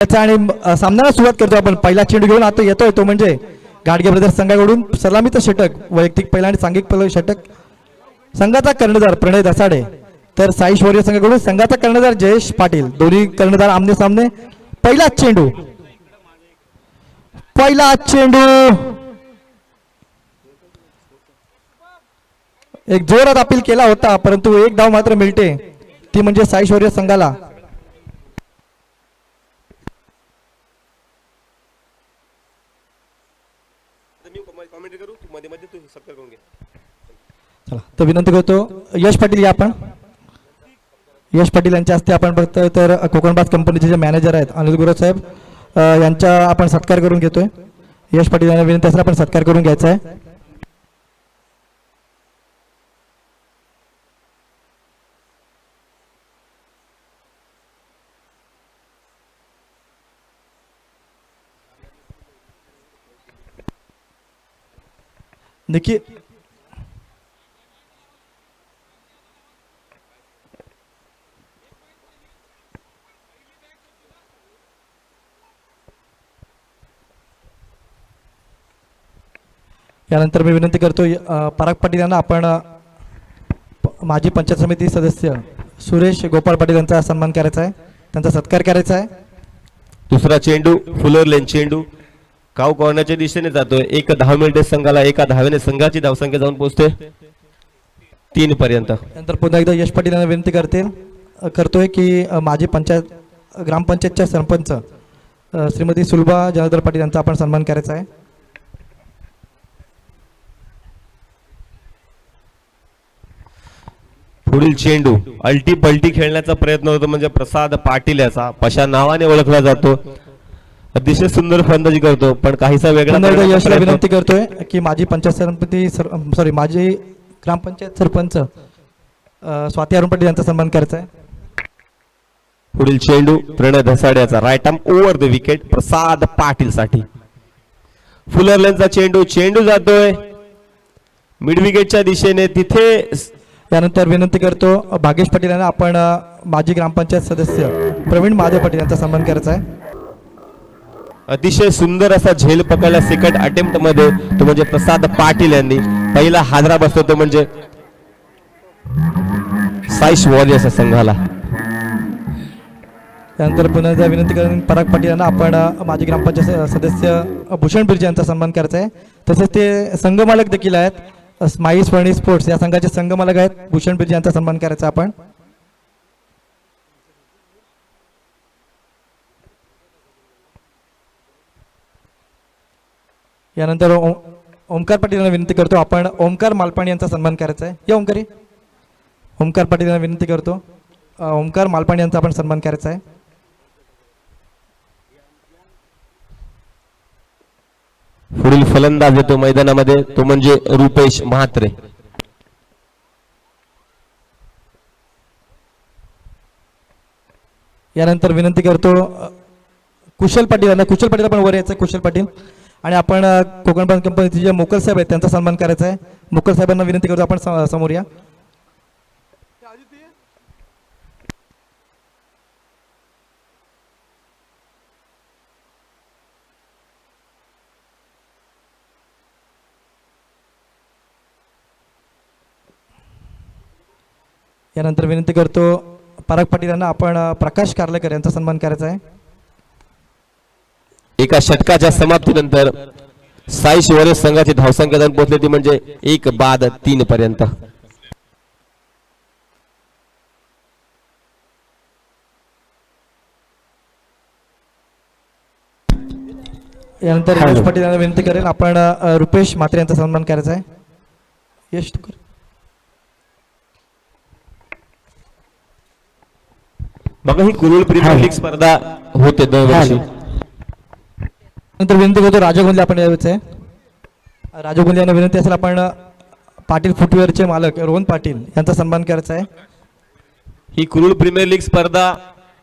आणि सामन्याला सुरुवात करतो आपण. पहिला चेंडू घेऊन आता येतोय तो म्हणजे गाडगे ब्रदर्स संघाकडून सलामीचं षटक, वैयक्तिक पहिला आणि सांघिक पहिलं षटक संघाचा कर्णधार प्रणय दसाडे, तर साई शौर्य संघाकडून संघाचा कर्णधार जयेश पाटील. दोन्ही कर्णधार आमने सामने. पहिला चेंडू एक जोरात अपील केला होता, परंतु एक धाव मात्र मिळते, ती म्हणजे साई शौर्य संघाला. चला तर विनंती करतो यश पाटील या आपण. यश पाटील यांच्या हस्ते आपण बघतोय तर कोकणबाज कंपनीचे जे मॅनेजर आहेत अनिल गुरव साहेब यांचा आपण सत्कार करून घेतोय. यश पाटील यांना विनंती असेल आपण सत्कार करून घ्यायचा आहे. देखिए यानंतर मी विनंती करतो पराग पाटील यांना आपण माजी पंचायत समिती सदस्य सुरेश गोपाळ पाटील यांचा सन्मान करायचा आहे, त्यांचा सत्कार करायचा आहे. दुसरा चेंडू फुलर लेन चेंडू काव कॉर्नरच्या दिशेने जातोय. एक धाव मिळते संघाला, एका धावेने संघाची धावसंख्या जाऊन पोहोचते 3 पर्यंत. नंतर पुन्हा एकदा यश पाटील यांना विनंती करतोय की माजी पंचायत ग्रामपंचायतच्या सरपंच श्रीमती सुलभा जनार्दन पाटील यांचा आपण सन्मान करायचा आहे. पुढील चेंडू अल्टी पलटी खेळण्याचा प्रयत्न होतो, म्हणजे प्रसाद पाटील याचा पशा नावाने ओळखला जातो. अतिशय सुंदर फलंदाजी करतो, पण काहीसा वेगळा. यशला विनंती करतोय की माजी पंचायत समिती माजी ग्रामपंचायत सरपंच स्वाती अरुण पाटील यांचा सन्मान करायचा आहे. पुढील चेंडू प्रणय धसाड्याचा right arm over the wicket Prasad Patil साठी. फुलर लेनचा चेंडू जातोय मिड विकेटच्या दिशेने तिथे. यानंतर विनंती करतो भागेश पाटील यांना आपण माजी ग्रामपंचायत सदस्य प्रवीण महादेव पाटील यांचा सन्मान करायचा आहे. अतिशय सुंदर असा झेल पकडला सेकंड अटेम्प्ट मध्ये, तो म्हणजे प्रसाद पाटील यांनी. पहिला हादरा बसतो तो म्हणजे साई वॉरियर्स संघाला. त्यानंतर पुन्हा एकदा विनंती करून पराग पाटील यांना आपण माजी ग्रामपंचायत सदस्य भूषण बिर्जे यांचा सन्मान करायचा आहे. तसेच ते संघमालक देखील आहेत, स्माईल स्वर्णी स्पोर्ट्स या संघाचे संघमालक आहेत भूषण बिर्जे यांचा सन्मान करायचा आपण. यानंतर ओमकार पाटील यांना विनंती करतो आपण ओमकार मालपाणी यांचा सन्मान करायचा आहे. या ओमकारी ओमकार पाटील यांना विनंती करतो ओमकार मालपाणी यांचा आपण सन्मान करायचा आहे. पुढील फलंदाज येतो मैदानामध्ये, तो म्हणजे रुपेश म्हात्रे. यानंतर विनंती करतो कुशल पाटील यांना. कुशल पाटील आपण वर यायचं कुशल पाटील. आणि आपण कोकणबाज कंपनीचे जे मोकल साहेब आहेत त्यांचा सन्मान करायचा आहे. मोकल साहेबांना विनंती करतो आपण समोर या. यानंतर विनंती करतो पराग पाटील यांना आपण प्रकाश कार्लेकर यांचा सन्मान करायचा आहे. एका षटकाच्या समाप्तीनंतर साई शिवारे संघाची धावसंख्या जाऊन पोहोचली, ती म्हणजे 1 बाद 3 पर्यंत. यानंतर यश पाटील यांना विनंती करेल आपण रुपेश म्हात्रे यांचा सन्मान करायचा आहे. यश बघा ही कुरुल प्रीमियर लीग स्पर्धा होते दरवर्षी. नंतर विनंती करतो राजा गोंदले आपण यायचं आहे. राजा गोंदले यांना विनंती असेल आपण पाटील फुटवेअरचे मालक रोहन पाटील यांचा सन्मान करायचा आहे. ही कुरुल प्रीमियर लीग स्पर्धा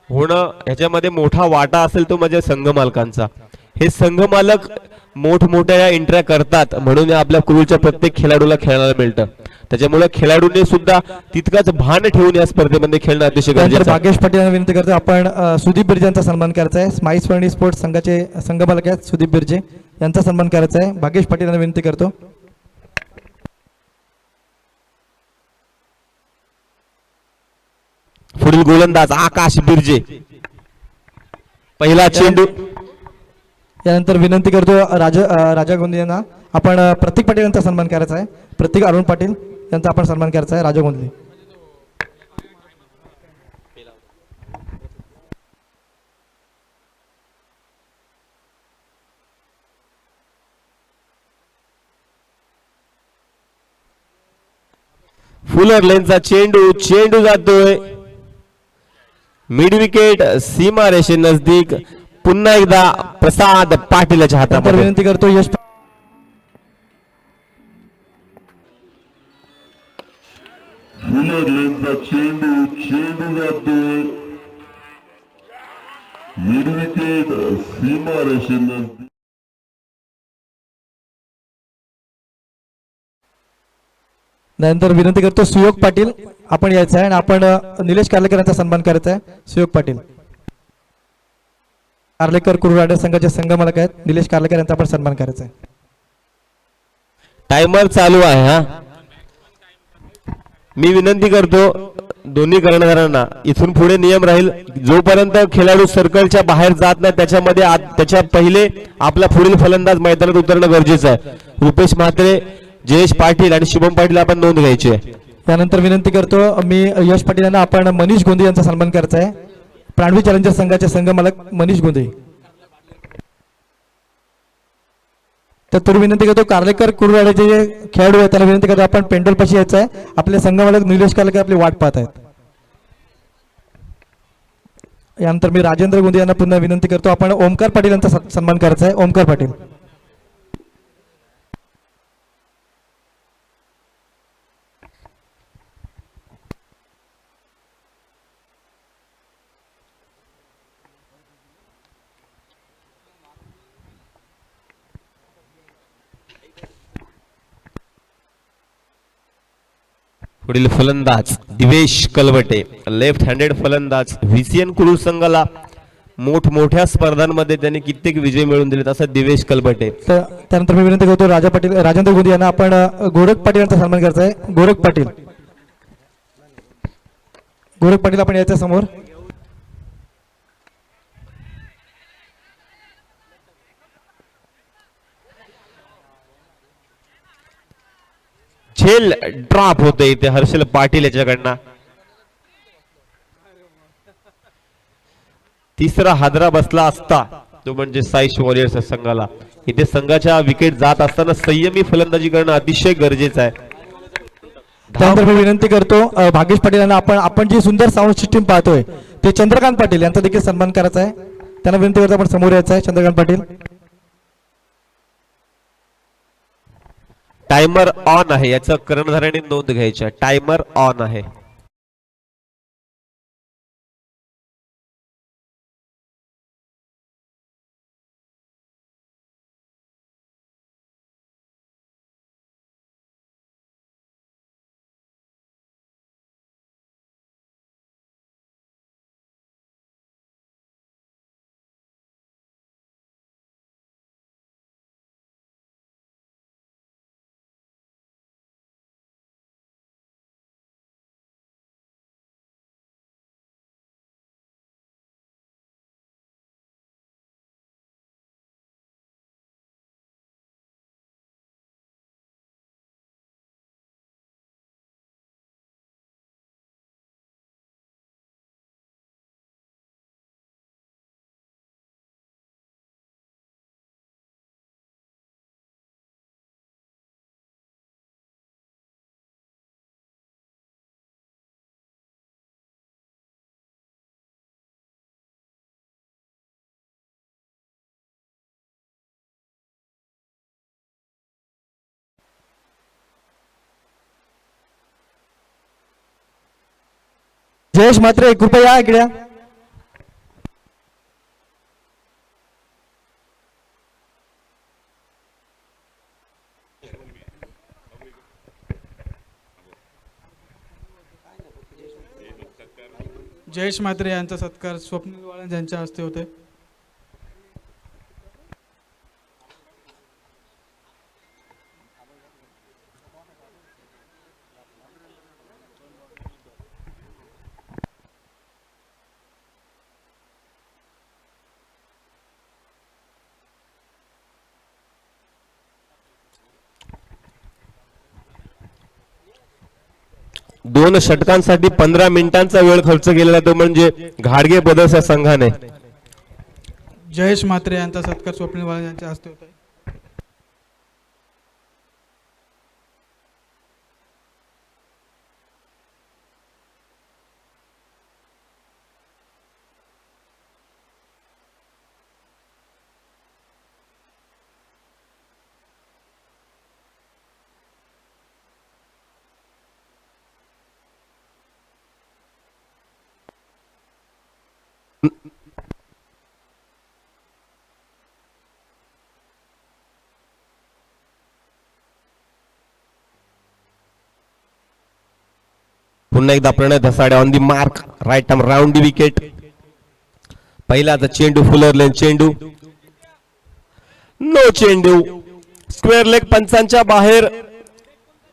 होणं ह्याच्यामध्ये मोठा वाटा असेल तो म्हणजे संघ मालकांचा. हे संघ मालक मोठमोठ्या एंट्र्या करतात म्हणून आपल्या कुरुलच्या प्रत्येक खेळाडूला खेळायला मिळतं. त्याच्यामुळे खेळाडूंनी सुद्धा तितकाच भान ठेवून या स्पर्धेमध्ये खेळणं अतिशय त्यानंतर गरजेचं आहे. भाग्येश पाटील यांना विनंती करतो आपण सुदीप बिर्जे यांचा सन्मान करायचा आहे. स्माईल्स फर्नी स्पोर्ट्स संघाचे संघमालक आहेत सुदीप बिर्जे यांचा सन्मान करायचा आहे. भाग्येश पाटील यांना विनंती करतो. पुढील गोलंदाज आकाश बिर्जे. पहिला चेंडू. यानंतर विनंती करतो राजा गोंदे यांना आपण प्रतीक पाटील यांचा सन्मान करायचा आहे. प्रतीक अरुण पाटील यांचा आपण सन्मान करायचा आहे. राजा गोंदे. फुलर लेनचा चेंडू. चेंडू जातोय मिड विकेट सीमा रेषे नजदीक. पुन्हा एकदा प्रसाद पाटीलच्या त्यानंतर हातामध्ये. विनंती करतो यश फुलर लेनचा चेंडू. चेंडू जातोय मिड विकेट सीमा रेषेनजदीक. नंतर विनंती करतो सुयोग पाटील आपण यायचं आहे आणि आपण निलेश कार्लेकर यांचा सन्मान करायचा आहे. सुयोग पाटील कार्लेकर कुरुराडे संघाचे संघमालक आहेत. निलेश कार्लेकर यांचा आपण सन्मान करायचा आहे. टायमर चालू आहे हा. मी विनंती करतो दोन्ही कर्णधारांना इथून पुढे नियम राहील जोपर्यंत खेळाडू सर्कलच्या बाहेर जात नाही त्याच्या पहिले आपला पुढील फलंदाज मैदानात उतरणं गरजेचं आहे. रुपेश म्हात्रे, जयेश पाटील आणि शुभम पाटील आपण नोंद घ्यायची आहे. त्यानंतर विनंती करतो मी यश पाटील यांना आपण मनीष गोंदे यांचा सन्मान करायचा आहे. प्राणवी चॅलेंजर संघाचे संघमालक मनीष गोंदे. तर विनंती करतो कार्लेकर कुरुवाड्याचे जे खेळाडू आहेत त्याला विनंती करतो आपण पेंडॉल पाशी यायचं आहे. आपले संघमालक निलेश कार्लेकर आपली वाट पाहत आहेत. यानंतर मी राजेंद्र गोंदे यांना पुन्हा विनंती करतो आपण ओमकार पाटील यांचा सन्मान करायचा आहे. ओमकार पाटील. पुढील फलंदाज दिवेश कलवटे, लेफ्ट हँडेड फलंदाज. व्हीसीएन कुरुल संघाला मोठमोठ्या स्पर्धांमध्ये त्यांनी कित्येक विजय मिळवून दिलेत असं दिवेश कलवटे. त्यानंतर मी विनंती करतो राजेंद्र गोंदे यांना आपण गोरख पाटील यांचा सन्मान करायचा आहे. गोरख पाटील. गोरख पाटील आपण यायचं समोर. झेल ड्रॉप होते इथे हर्षल पाटील याच्याकडनं. तिसरा हादरा बसला असता तो म्हणजे साईश वॉरियर्स संघाला. इथे संघाच्या विकेट जात असताना संयमी फलंदाजी करणं अतिशय गरजेचं आहे. त्यानंतर मी विनंती करतो भाग्येश पाटील यांना आपण जी सुंदर साऊंड सिस्टीम पाहतोय ते चंद्रकांत पाटील यांचा देखील सन्मान करायचा आहे. त्यांना विनंती करतो आपण समोर यायचं आहे. चंद्रकांत पाटील. टायमर ऑन आहे याचं कर्णधाराने नोंद घ्यायची. टायमर ऑन आहे. जयेश म्हात्रे कृपया इकडे या. जयेश म्हात्रे यांचा सत्कार स्वप्नील वाळंज यांच्या हस्ते होते. दोन षटकांसाठी 15 मिनिटांचा वेळ खर्च केलेला तो म्हणजे घाडगे ब्रदर्स या संघाने. जयेश म्हात्रे यांचा सत्कार स्वप्नील वाळंज यांच्या हस्ते होते. पुन्हा एकदा Pranay Dhasade on the mark, right arm round the wicket. पहिलाचा चेंडू फुलर लेन चेंडू, नो चेंडू, स्क्वेअर लेग पंचांच्या बाहेर.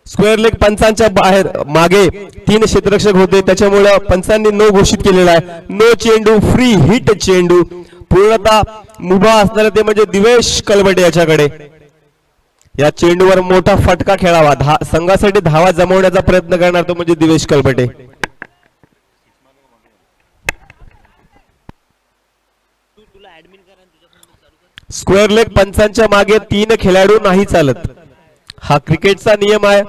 स्क्वेअर लेग पंचांच्या बाहेर, मागे 3 क्षेत्ररक्षक होते त्याच्यामुळे पंचांनी नो घोषित केलेला आहे. नो चेंडू, फ्री हिट चेंडू. पूर्णतः मुभा असणारे ते म्हणजे दिवेश कलबटे याच्याकडे. या चेंडूवर मोठा फटका खेळावा, संघासाठी धावा जमवण्याचा प्रयत्न करणार तो म्हणजे दिवेश कलबटे. स्क्वेअर लेग पंचांच्या मागे 3 खेळाडू नाही चालत, हा क्रिकेटचा नियम आहे.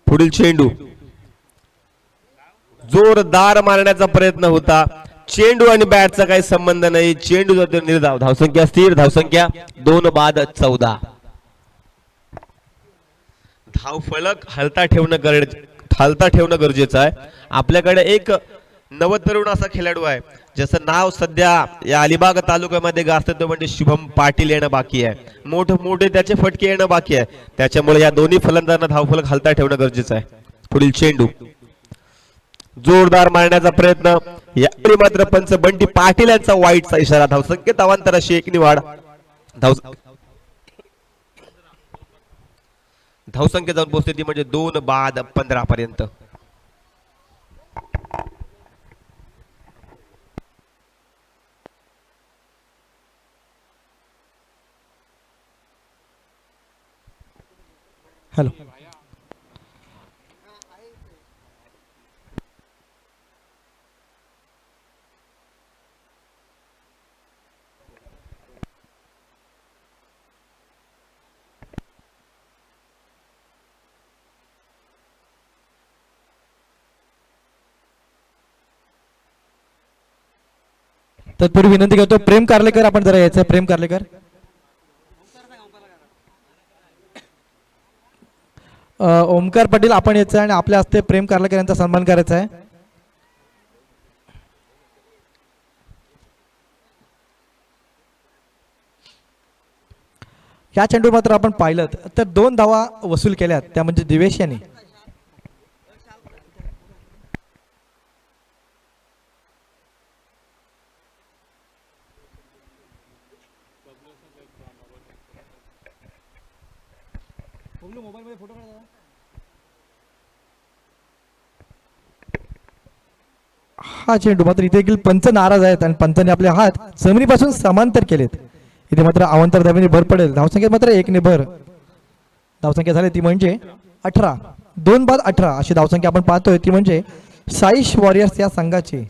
पुढील चेंडू जोरदार मारण्याचा प्रयत्न होता. चेंडू आणि बॅटचा काही संबंध नाही. चेंडू जातो निर्धाव. धावसंख्या स्थिर, धावसंख्या 2 बाद 14. धाव फलक हलता ठेवणं गरजेचं आहे. आपल्याकडे एक नवतरुण असा खेळाडू आहे ज्याचं नाव सध्या या अलिबाग तालुक्यामध्ये गाजतं तो म्हणजे शुभम पाटील येणं बाकी आहे. मोठे त्याचे फटके येणं बाकी आहे. त्याच्यामुळे या दोन्ही फलंदाजांना धावफलक हलता ठेवणं गरजेचं आहे. पुढील चेंडू जोरदार मारण्याचा प्रयत्न, यावेळी मात्र पंच बंटी पाटील यांचा वाईटचा इशारा. धावसंख्येत अवांतराशी 1 वाढ. धावसंख्या जाऊन पोहोचते ती म्हणजे 2 बाद 15 पर्यंत. हॅलो, तत्पूर्वी विनंती करतो प्रेम कार्लेकर, आपण जरा यायचं. प्रेम कार्लेकर, ओमकार पाटील आपण यायचं आणि आपल्या हस्ते प्रेम कार्लेकर यांचा सन्मान करायचा आहे. या चेंडू मात्र आपण पाहिलं तर 2 धावा वसूल केल्यात, त्या म्हणजे दिवेश यांनी. हा चेंडू मात्र इथे देखील पंच नाराज आहेत आणि पंचांनी आपले हात जमिनीपासून समांतर केलेत. इथे मात्र अवांतर धावेने भर पडेल. धावसंख्येत मात्र 1 ने भर. धावसंख्या झाली ती म्हणजे 18. 2 बाद 18 अशी धावसंख्या आपण पाहतोय, ती म्हणजे साईश वॉरियर्स या संघाची.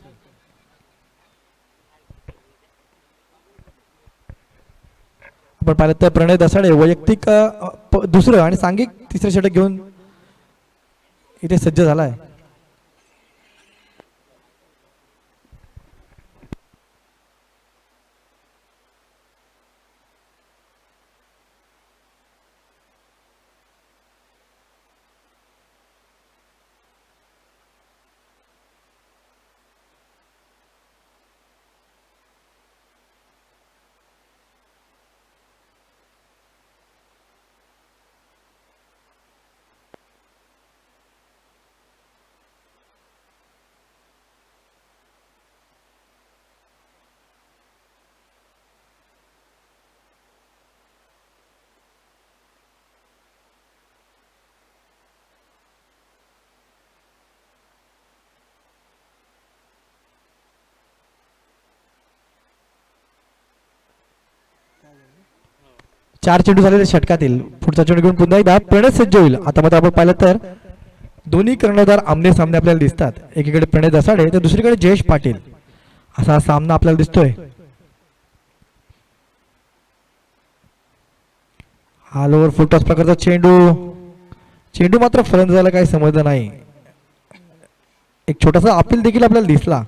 आपण पाहिलं तर प्रणय दसाडे वैयक्तिक दुसरं आणि सांघिक 3रं षटक घेऊन इथे सज्ज झाला आहे. 4 चेंडू झालेले षटकातील. पुढचा चेंडू घेऊन पुन्हा एकदा प्रणय सज्ज होईल. आता मात्र आपण पाहिलं तर दोन्ही कर्णधार आमने सामने आपल्याला दिसतात. एकीकडे प्रणय दसाडे तर दुसरीकडे जयेश पाटील. असा सामना आपल्याला दिसतोय. हा लोवर फुटटॉस प्रकारचा चेंडू मात्र फलंदाजाला काही समजलं नाही. एक छोटासा अपील देखील आपल्याला दिसला,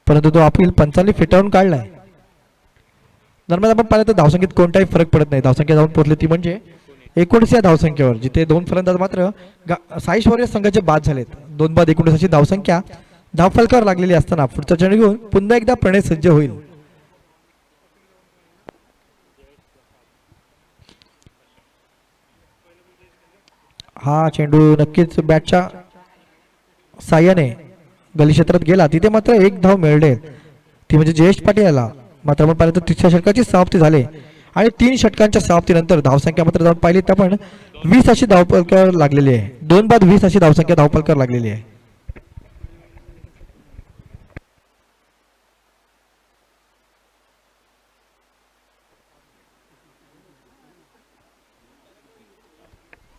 परंतु तो अपील पंचांनी फेटाळून काढलाय. दरम्यान आपण पाहिलं तर धावसंख्येत कोणताही फरक पडत नाही. धावसंख्या जाऊन पोहोचली ती म्हणजे 19 या धावसंख्येवर, जिथे 2 फलंदाज मात्र साई वॉरियर्स संघाचे बाद झालेत. 2 बाद 19 अशी धावसंख्या धावफलकावर लागलेली असताना पुढचा चेंडू घेऊन पुन्हा एकदा प्रणय सज्ज होईल. हा चेंडू नक्कीच बॅटच्या साह्याने गली क्षेत्रात गेला. तिथे मात्र एक धाव मिळते, ती म्हणजे जयेश पाटील याला. मात्र आपण पाहिलं तर तिसऱ्या षटकाची समाप्ती झाली आणि 3 षटकांच्या समाप्तीनंतर धावसंख्या मात्र जाऊन पाहिली तर आपण 20 अशी धावफलकावर लागलेली आहे. 2 बाद 20 अशी धावसंख्या धावफलकावर लागलेली आहे.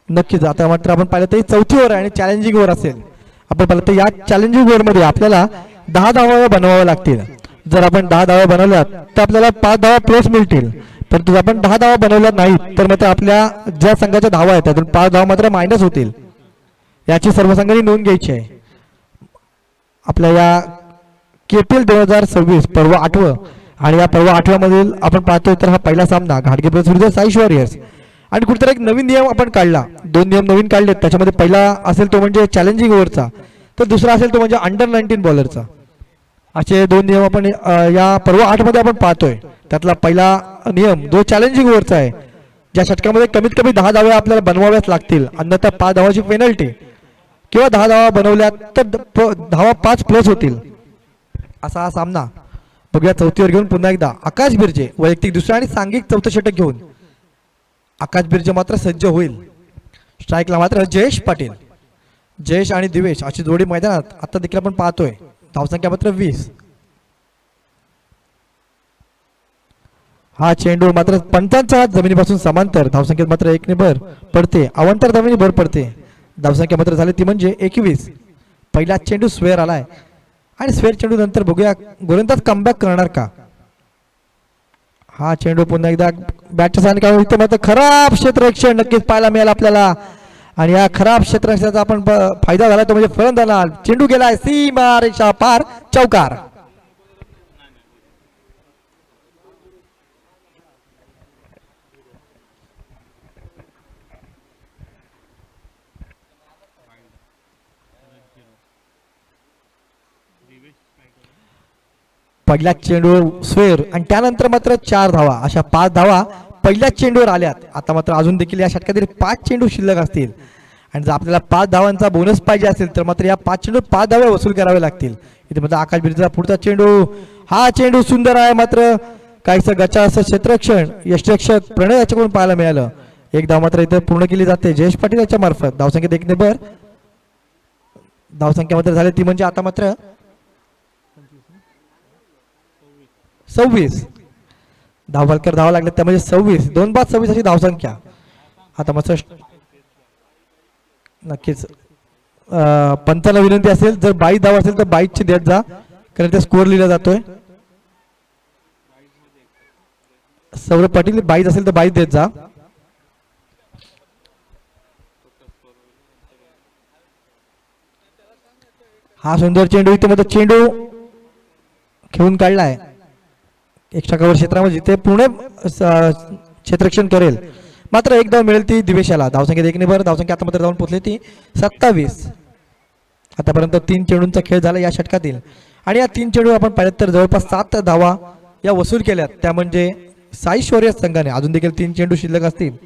नक्कीच आता मात्र आपण पाहिलं तर चौथी ओव्हर आणि चॅलेंजिंग ओव्हर असेल. आपण पाहिलं तर या चॅलेंजिंग ओव्हर मध्ये आपल्याला 10 धावा बनवाव्या लागतील. जर आपण 10 धावा बनवल्या तर आपल्याला 5 धावा प्लस मिळतील. परंतु जर आपण 10 धावा बनवल्या नाहीत तर मात्र आपल्या ज्या संघाच्या धावा आहेत त्यातून 5 धावा मात्र मायनस होतील. याची सर्व संघांनी नोंद घ्यायची आहे. आपल्या या KPL 2026 पर्व 8 आणि या पर्व 8 मधील आपण पाहतोय तर हा पहिला सामना घाटगे ब्रदर्स विरुद्ध साई वॉरियर्स. आणि कुठेतरी एक नवीन नियम आपण काढला, 2 नियम नवीन काढलेत. त्याच्यामध्ये पहिला असेल तो म्हणजे चॅलेंजिंग ओव्हरचा, तर दुसरा असेल तो म्हणजे अंडर 19 बॉलरचा. असे 2 नियम आपण या पर्व 8 मध्ये आपण पाहतोय. त्यातला पहिला नियम जो चॅलेंजिंग ओव्हरचा आहे, ज्या षटकामध्ये कमीत कमी 10 धावा आपल्याला बनवाव्याच लागतील, अन्यथा 5 धावाची पेनल्टी, किंवा 10 धावा बनवल्या तर धावा 5 प्लस होतील. असा हा सामना बघूया. चौथीवर घेऊन पुन्हा एकदा आकाश बिर्जे वैयक्तिक दुसरा आणि सांघिक चौथं षटक घेऊन आकाश बिर्जे मात्र सज्ज होईल. स्ट्राईकला मात्र जयेश पाटील. जयेश आणि दिवेश अशी जोडी मैदानात आता देखील आपण पाहतोय. धावसंख्या मात्र 20. हा चेंडू मात्र पंचांच्या जमिनीपासून समांतर, धावसंख्येत मात्र 1 ने भर पडते. अवांतर धावेने भर पडते. धावसंख्या मात्र झाली ती म्हणजे 21. पहिला चेंडू स्वेअर आलाय आणि स्वेअर चेंडू नंतर बघूया गोलंदाज कमबॅक करणार का. हा चेंडू पुन्हा एकदा बॅटच्या साने काढून इथे मात्र खराब क्षेत्ररक्षण नक्कीच पाहायला मिळालं आपल्याला. आणि या खराब क्षेत्ररक्षणाचा आपण फायदा झाला तो म्हणजे फलंदाजाला. चेंडू गेलाय सीमा रेषा पार, चौकार. पहिला चेंडू स्वेअर आणि त्यानंतर मात्र 4 धावा, अशा 5 धावा पहिल्याच चेंडूवर आल्यात. आता मात्र अजून देखील या षटकातील 5 चेंडू शिल्लक असतील आणि जर आपल्याला 5 धावांचा बोनस पाहिजे असेल तर मात्र या 5 चेंडू 5 धावे वसूल करावे लागतील. इथे मात्र आकाश बिर्जेचा पुढचा चेंडू, हा चेंडू सुंदर आहे, मात्र काहीसं गचा असं क्षेत्ररक्षण यष्टीरक्षक प्रणय याच्याकडून पाहायला मिळालं. एक धाव मात्र इथे पूर्ण केली जाते जयेश पाटील याच्या मार्फत. धावसंख्येत 1 ने भर. धावसंख्या मात्र झाली ती म्हणजे आता मात्र 26 धावफलकर धावा लागले, त्यामध्ये 26, 2 बाद 26 अशी धावसंख्या. आता मस्त नक्कीच पंचांना विनंती असेल जर 22 धाव असेल तर 22 ची देत जा, कारण ते स्कोअर लिहिला जातोय. सौरभ पाटील 22 असेल तर 22 देत जा. हा सुंदर चेंडू इथे मध्ये चेंडू खेळून काढलाय एक्स्ट्रा कव्हर क्षेत्रामध्ये, जिथे पूर्ण क्षेत्ररक्षण करेल. मात्र 1 धाव मिळेल ती दिवेशाला. धावसंख्येत 1 ने भर. धावसंख्या आता मात्र जाऊन पोहोचली ती 27. आतापर्यंत 3 चेंडूंचा खेळ झाला या षटकातील आणि या 3 चेंडू आपण पाहिलं तर जवळपास 7 धावा या वसूल केल्यात. त्या म्हणजे साई वॉरियर्स संघाने अजून देखील 3 चेंडू शिल्लक असतील.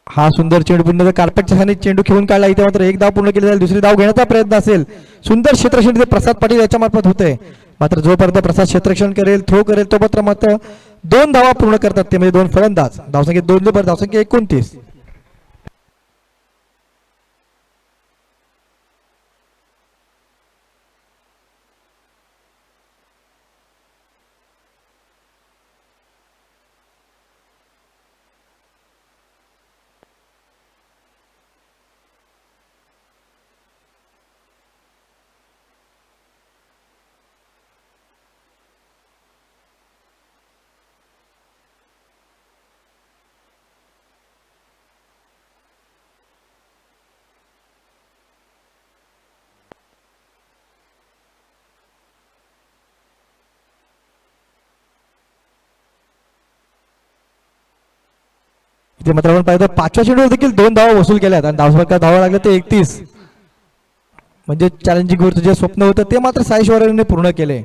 हा सुंदर चेंडू पुन्हा कार्पेटच्या खाली चेंडू खेळून काढला. इथे मात्र 1 धाव पूर्ण केली जाईल. दुसरी धाव घेण्याचा प्रयत्न असेल. सुंदर क्षेत्ररक्षण प्रसाद पाटील याच्या मार्फत होते. मात्र जोपर्यंत प्रसाद क्षेत्ररक्षण करेल, थ्रो करेल, तो मात्र 2 धावा पूर्ण करतात, ते म्हणजे 2 फलंदाज. धावसंख्येत 2 ने भर. धावसंख्या 29. ते मात्र आपण पाहिलं तर 5व्या चेंडूवर देखील 2 धावा वसूल केल्यात आणि धावा लागले ते 31. म्हणजे चॅलेंजिंग ओव्हरचं जे स्वप्न होतं ते मात्र साई शौर्यने पूर्ण केले.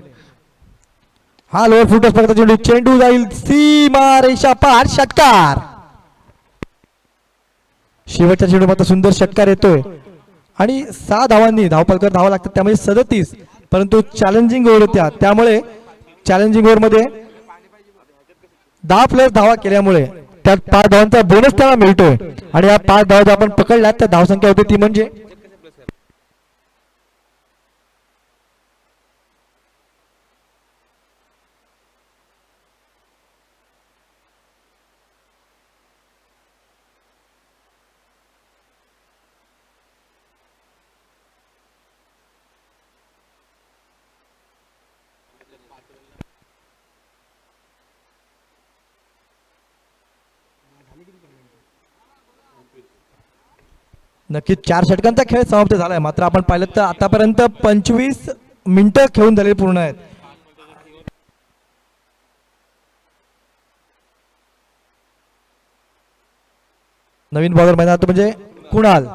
हा लोअर फुट प्रकारचा चेंडू, चेंडू जाईल सीमा रेषा पार, षटकार. शेवटच्या चेंडू मात्र सुंदर षटकार येतोय आणि 6 धावांनी धावपलकर धावा लागतात, त्यामुळे 37. परंतु चॅलेंजिंग ओव्हर होत्या, त्यामुळे चॅलेंजिंग ओव्हर मध्ये 10+ धावा केल्यामुळे त्यात 5 धावांचा बोनस त्याला मिळतोय आणि या 5 धावा जर आपण पकडल्यात तर धावसंख्या होती ती म्हणजे नक्कीच 4 षटकांचा खेळ समाप्त झालाय. मात्र आपण पाहिलं तर आतापर्यंत 25 मिनिटं खेळून झालेली पूर्ण आहेत. नवीन बॉलर मैदानात म्हणजे कुणाल.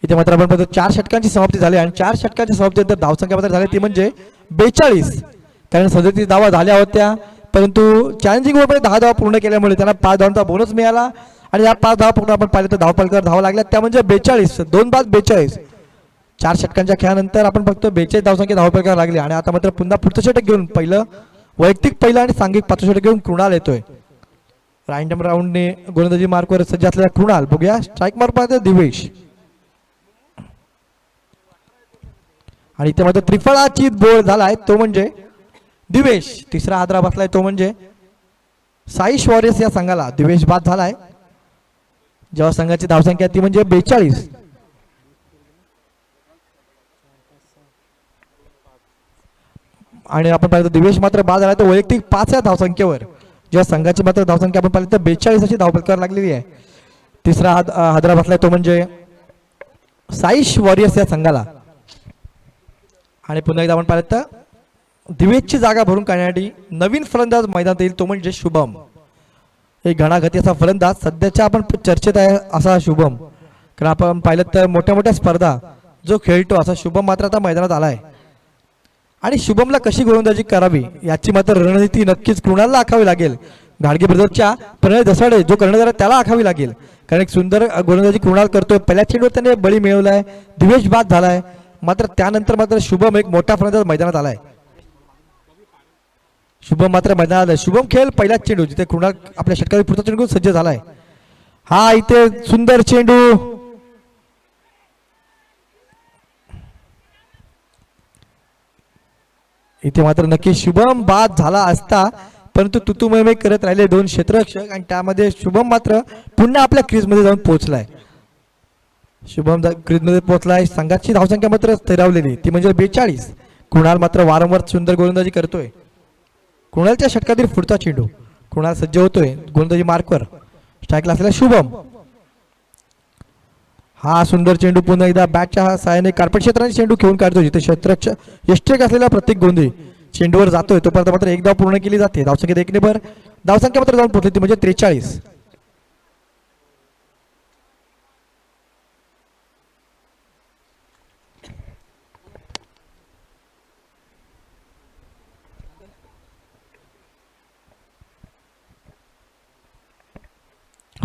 इथे मात्र आपण पाहतो 4 षटकांची समाप्ती झाली आणि 4 षटकांची समाप्तीनंतर धावसंख्या मात्र झाली ती म्हणजे 42. कारण 37 धावा झाल्या होत्या, परंतु चॅलेंजिंग ओव्हरमध्ये 10 धावा पूर्ण केल्यामुळे त्यांना 5 धावांचा बोनस मिळाला आणि या 5 धावा पूर्ण आपण पाहिलं तर धावपलकर धावा लागल्या त्या म्हणजे 42. 2-5-42. 4 षटकांच्या खेळानंतर आपण फक्त 42 धावसंख्या धावपलकर लागली आणि आता मात्र पुन्हा पुढचं षटक घेऊन वैयक्तिक पहिलं आणि सांघिक 5 षटक घेऊन कृणाल येतोय. रँडम राऊंडने गोलंदाजी मार्कवर सज्ज असलेला कृणाल. बघूया स्ट्राईक मार्क पाहतो दिवेश आणि इथे मात्र त्रिफळाची बोल झालाय तो म्हणजे दिवेश. तिसरा हादरा बसलाय तो म्हणजे साई वॉरियर्स या संघाला दिवेश बाद झालाय. जेव्हा संघाची धावसंख्या ती म्हणजे 42. आणि आपण पाहिलं दिवेश मात्र बाद झाला तर वैयक्तिक 5 या धावसंख्येवर. जेव्हा संघाची मात्र धावसंख्या आपण पाहिली तर 42 अशी धावपलकार लागलेली आहे. तिसरा हादरा बसलाय तो म्हणजे साई वॉरियर्स या संघाला. आणि पुन्हा एकदा आपण पाहिलं तर दिवेशची जागा भरून काढण्यासाठी नवीन फलंदाज मैदानात येईल तो म्हणजे शुभम. एक घणाघाती असा फलंदाज सध्याच्या आपण चर्चेत आहे असा शुभम. कारण आपण पाहिलं तर मोठ्या मोठ्या स्पर्धा जो खेळतो असा शुभम मात्र आता मैदानात आलाय. आणि शुभमला कशी गोलंदाजी करावी याची मात्र रणनीती नक्कीच कृणालला आखावी लागेल. घाडगे ब्रदर्सच्या प्रणय दसाडे जो कर्णधार आहे त्याला आखावी लागेल. कारण एक सुंदर गोलंदाजी कृणाल करतोय. पहिल्या चेंडूवर त्याने बळी मिळवलाय, दिवेश बाद झालाय. मात्र त्यानंतर मात्र शुभम एक मोठा फलंदाज मैदानात आलाय. शुभम मात्र मैदानात आलाय. शुभम खेळ पहिल्याच चेंडू जिथे कृणाल आपल्या षटकावर पुढचा चेंडू सज्ज झालाय. हा इथे सुंदर चेंडू इथे मात्र नक्की शुभम बाद झाला असता, परंतु तुतुमय करत राहिले 2 क्षेत्ररक्षक आणि त्यामध्ये शुभम मात्र पुन्हा आपल्या क्रीजमध्ये जाऊन पोहोचलाय. शुभम क्रीजमध्ये पोहोचलाय. संघाची धावसंख्या मात्र स्थिरावलेली ती म्हणजे 42. कृणाल मात्र वारंवार सुंदर गोलंदाजी करतोय. कृणालच्या षटकातील पुढचा चेंडू. कृणाल सज्ज होतोय गोलंदाजी मार्कवर. स्ट्राईकला असलेला शुभम. हा सुंदर चेंडू पुन्हा एकदा बॅटच्या सहाय्याने कार्पेट क्षेत्राने चेंडू खेळून काढतो जिथे क्षेत्ररक्षक यष्टिक असलेला प्रत्येक गोंधळी चेंडूवर जातोय तोपर्यंत मात्र एक धाव पूर्ण केली जाते. धावसंख्येत 1 ने भर. धावसंख्या मात्र जाऊन पोहोचली ती म्हणजे 43.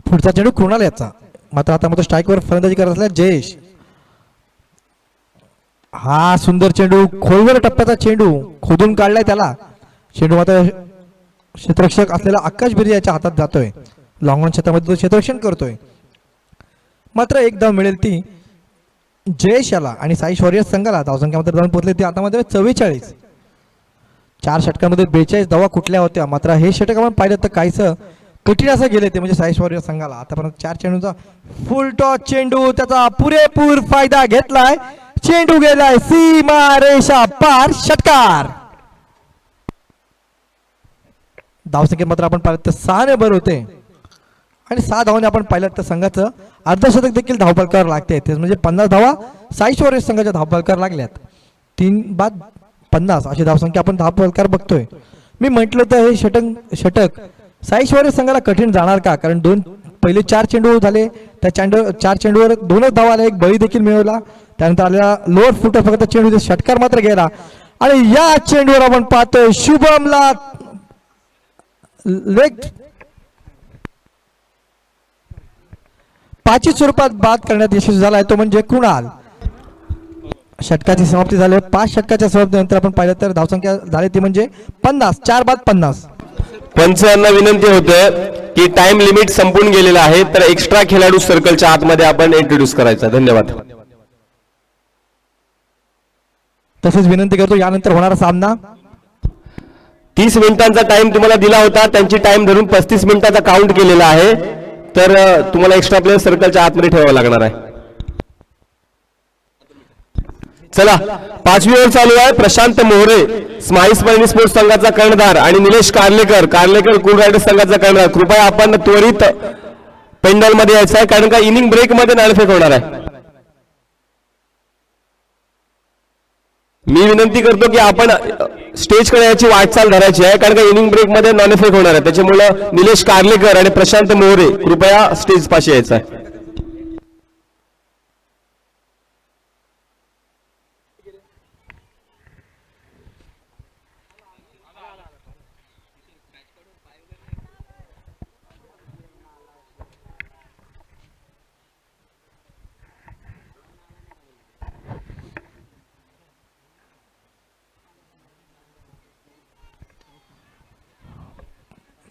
पुढचा चेंडू कृणाल याचा. मात्र आता मात्र स्ट्राईकवर फलंदाजी करत असलेला जयेश. हा सुंदर चेंडू खोलवर टप्प्याचा चेंडू खोदून काढलाय त्याला. चेंडू मात्र क्षेत्ररक्षक असलेला आकाश बिर्जे याच्या हातात जातोय. लॉंग ऑन क्षेत्रामध्ये तो क्षेत्ररक्षण करतोय. मात्र एक धाव मिळेल ती जयेश याला आणि साई वॉरियर्स संघाला. धावसंख्या मात्र जाऊन पोहोचली ती आता मात्र 44. 4 षटकांमध्ये 42 धावा कुठल्या होत्या. मात्र हे षटक आपण पाहिलं तर काहीसं कठीण असं गेले ते म्हणजे साई वॉरियर संघाला. आतापर्यंत 4 चेंडूचा फुल टॉस चेंडू, त्याचा पुरेपूर फायदा घेतलाय. चेंडू गेलाय सीमा रेषा पार, षटकार. धावसंख्येत मात्र आपण पाहिलं तर 6 ने भर होते आणि 6 धावांनी आपण पाहिलं तर संघाचं अर्धशतक देखील धावफलकावर लागते. तेच म्हणजे 50 धावा साई वॉरियर संघाच्या धावफलकावर लागल्यात. 3 बाद 50 अशी धावसंख्या आपण धावफलकावर बघतोय. मी म्हटलं तर हे षटक साई वॉरियर संघाला कठीण जाणार का, कारण पहिले 4 चेंडू झाले, त्या 4 चेंडूवर 2च धावा आल्या, एक बळी देखील मिळवला. त्यानंतर आलेला लोअर फुटर फक्त चेंडू षटकार मात्र गेला आणि या चेंडूवर आपण पाहतोय शुभमला लेग पाची स्वरूपात बाद करण्यात यशस्वी झालाय, तो म्हणजे कृणाल. षटकाची समाप्ती झाली. 5 षटकाच्या समाप्तीनंतर आपण पाहिलं तर धावसंख्या झाली ती म्हणजे 50, 4 बाद 50. पंचांना विनंती होते की टाइम लिमिट संपून गेलेला आहे, तर एक्स्ट्रा खेळाडू सर्कलच्या आतमध्ये आपण इंट्रोड्यूस करायचा. धन्यवाद. तसेच विनंती करतो यानंतर होणारा सामना 30 मिनिटांचा टाइम तुम्हाला दिला होता, त्यांची टाइम धरून 35 मिनिटाचा काउंट केलेला आहे, तर तुम्हाला एक्स्ट्रा प्लेयर सर्कलच्या आतमध्ये ठेवावं लागणार आहे. चला 5वी ओव्हर चालू आहे. प्रशांत मोहरे स्माइल स्पर्णी स्पोर्ट्स संघाचा कर्णधार आणि निलेश कार्लेकर कुल रायडर्स संघाचा कर्णधार, कृपया आपण त्वरित पेंडॉल मध्ये यायचं आहे, कारण का इनिंग ब्रेक मध्ये नाणेफेक होणार आहे. मी विनंती करतो की आपण स्टेजकडे याची वाटचाल धरायची आहे, कारण का इनिंग ब्रेक मध्ये नाणेफेक होणार आहे. त्याच्यामुळे निलेश कार्लेकर आणि प्रशांत मोहरे कृपया स्टेज पाशी यायचं आहे.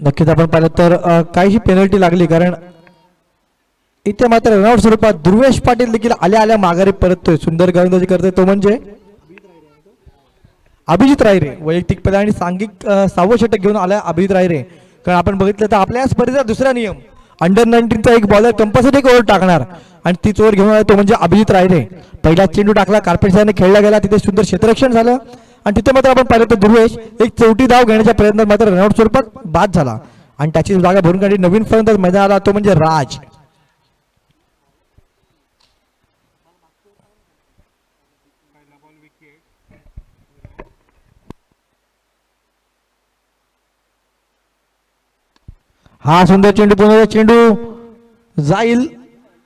नक्कीच आपण पाहिलं तर काहीशी पेनल्टी लागली, कारण इथे मात्र रनआउट स्वरूपात ध्रुवेश पाटील देखील आल्या माघारी परततोय. सुंदर गोलंदाजी करतोय, तो म्हणजे अभिजित रायरे. वैयक्तिक पद आणि सांघिक 6वं षटक घेऊन आलाय अभिजित रायरे. कारण आपण बघितलं तर आपल्या स्पर्धेचा दुसरा नियम अंडर 19चा एक बॉलर कंपल्सरी एक ओव्हर टाकणार आणि तीच ओव्हर घेऊन आला, तो म्हणजे अभिजित रायरे. पहिला चेंडू टाकला, कार्पेटने खेळला गेला, तिथे सुंदर क्षेत्ररक्षण झालं आणि तिथे मात्र आपण पाहिलं तर ध्रुवेश एक 34 धाव घेण्याच्या प्रयत्नात मात्र रनआउट स्वरूपात बाद झाला आणि त्याची जागा भरून काढली नवीन फलंदाज मैदानात आला, तो म्हणजे राज. हा सुंदर चेंडू, पुन्हा चेंडू जाईल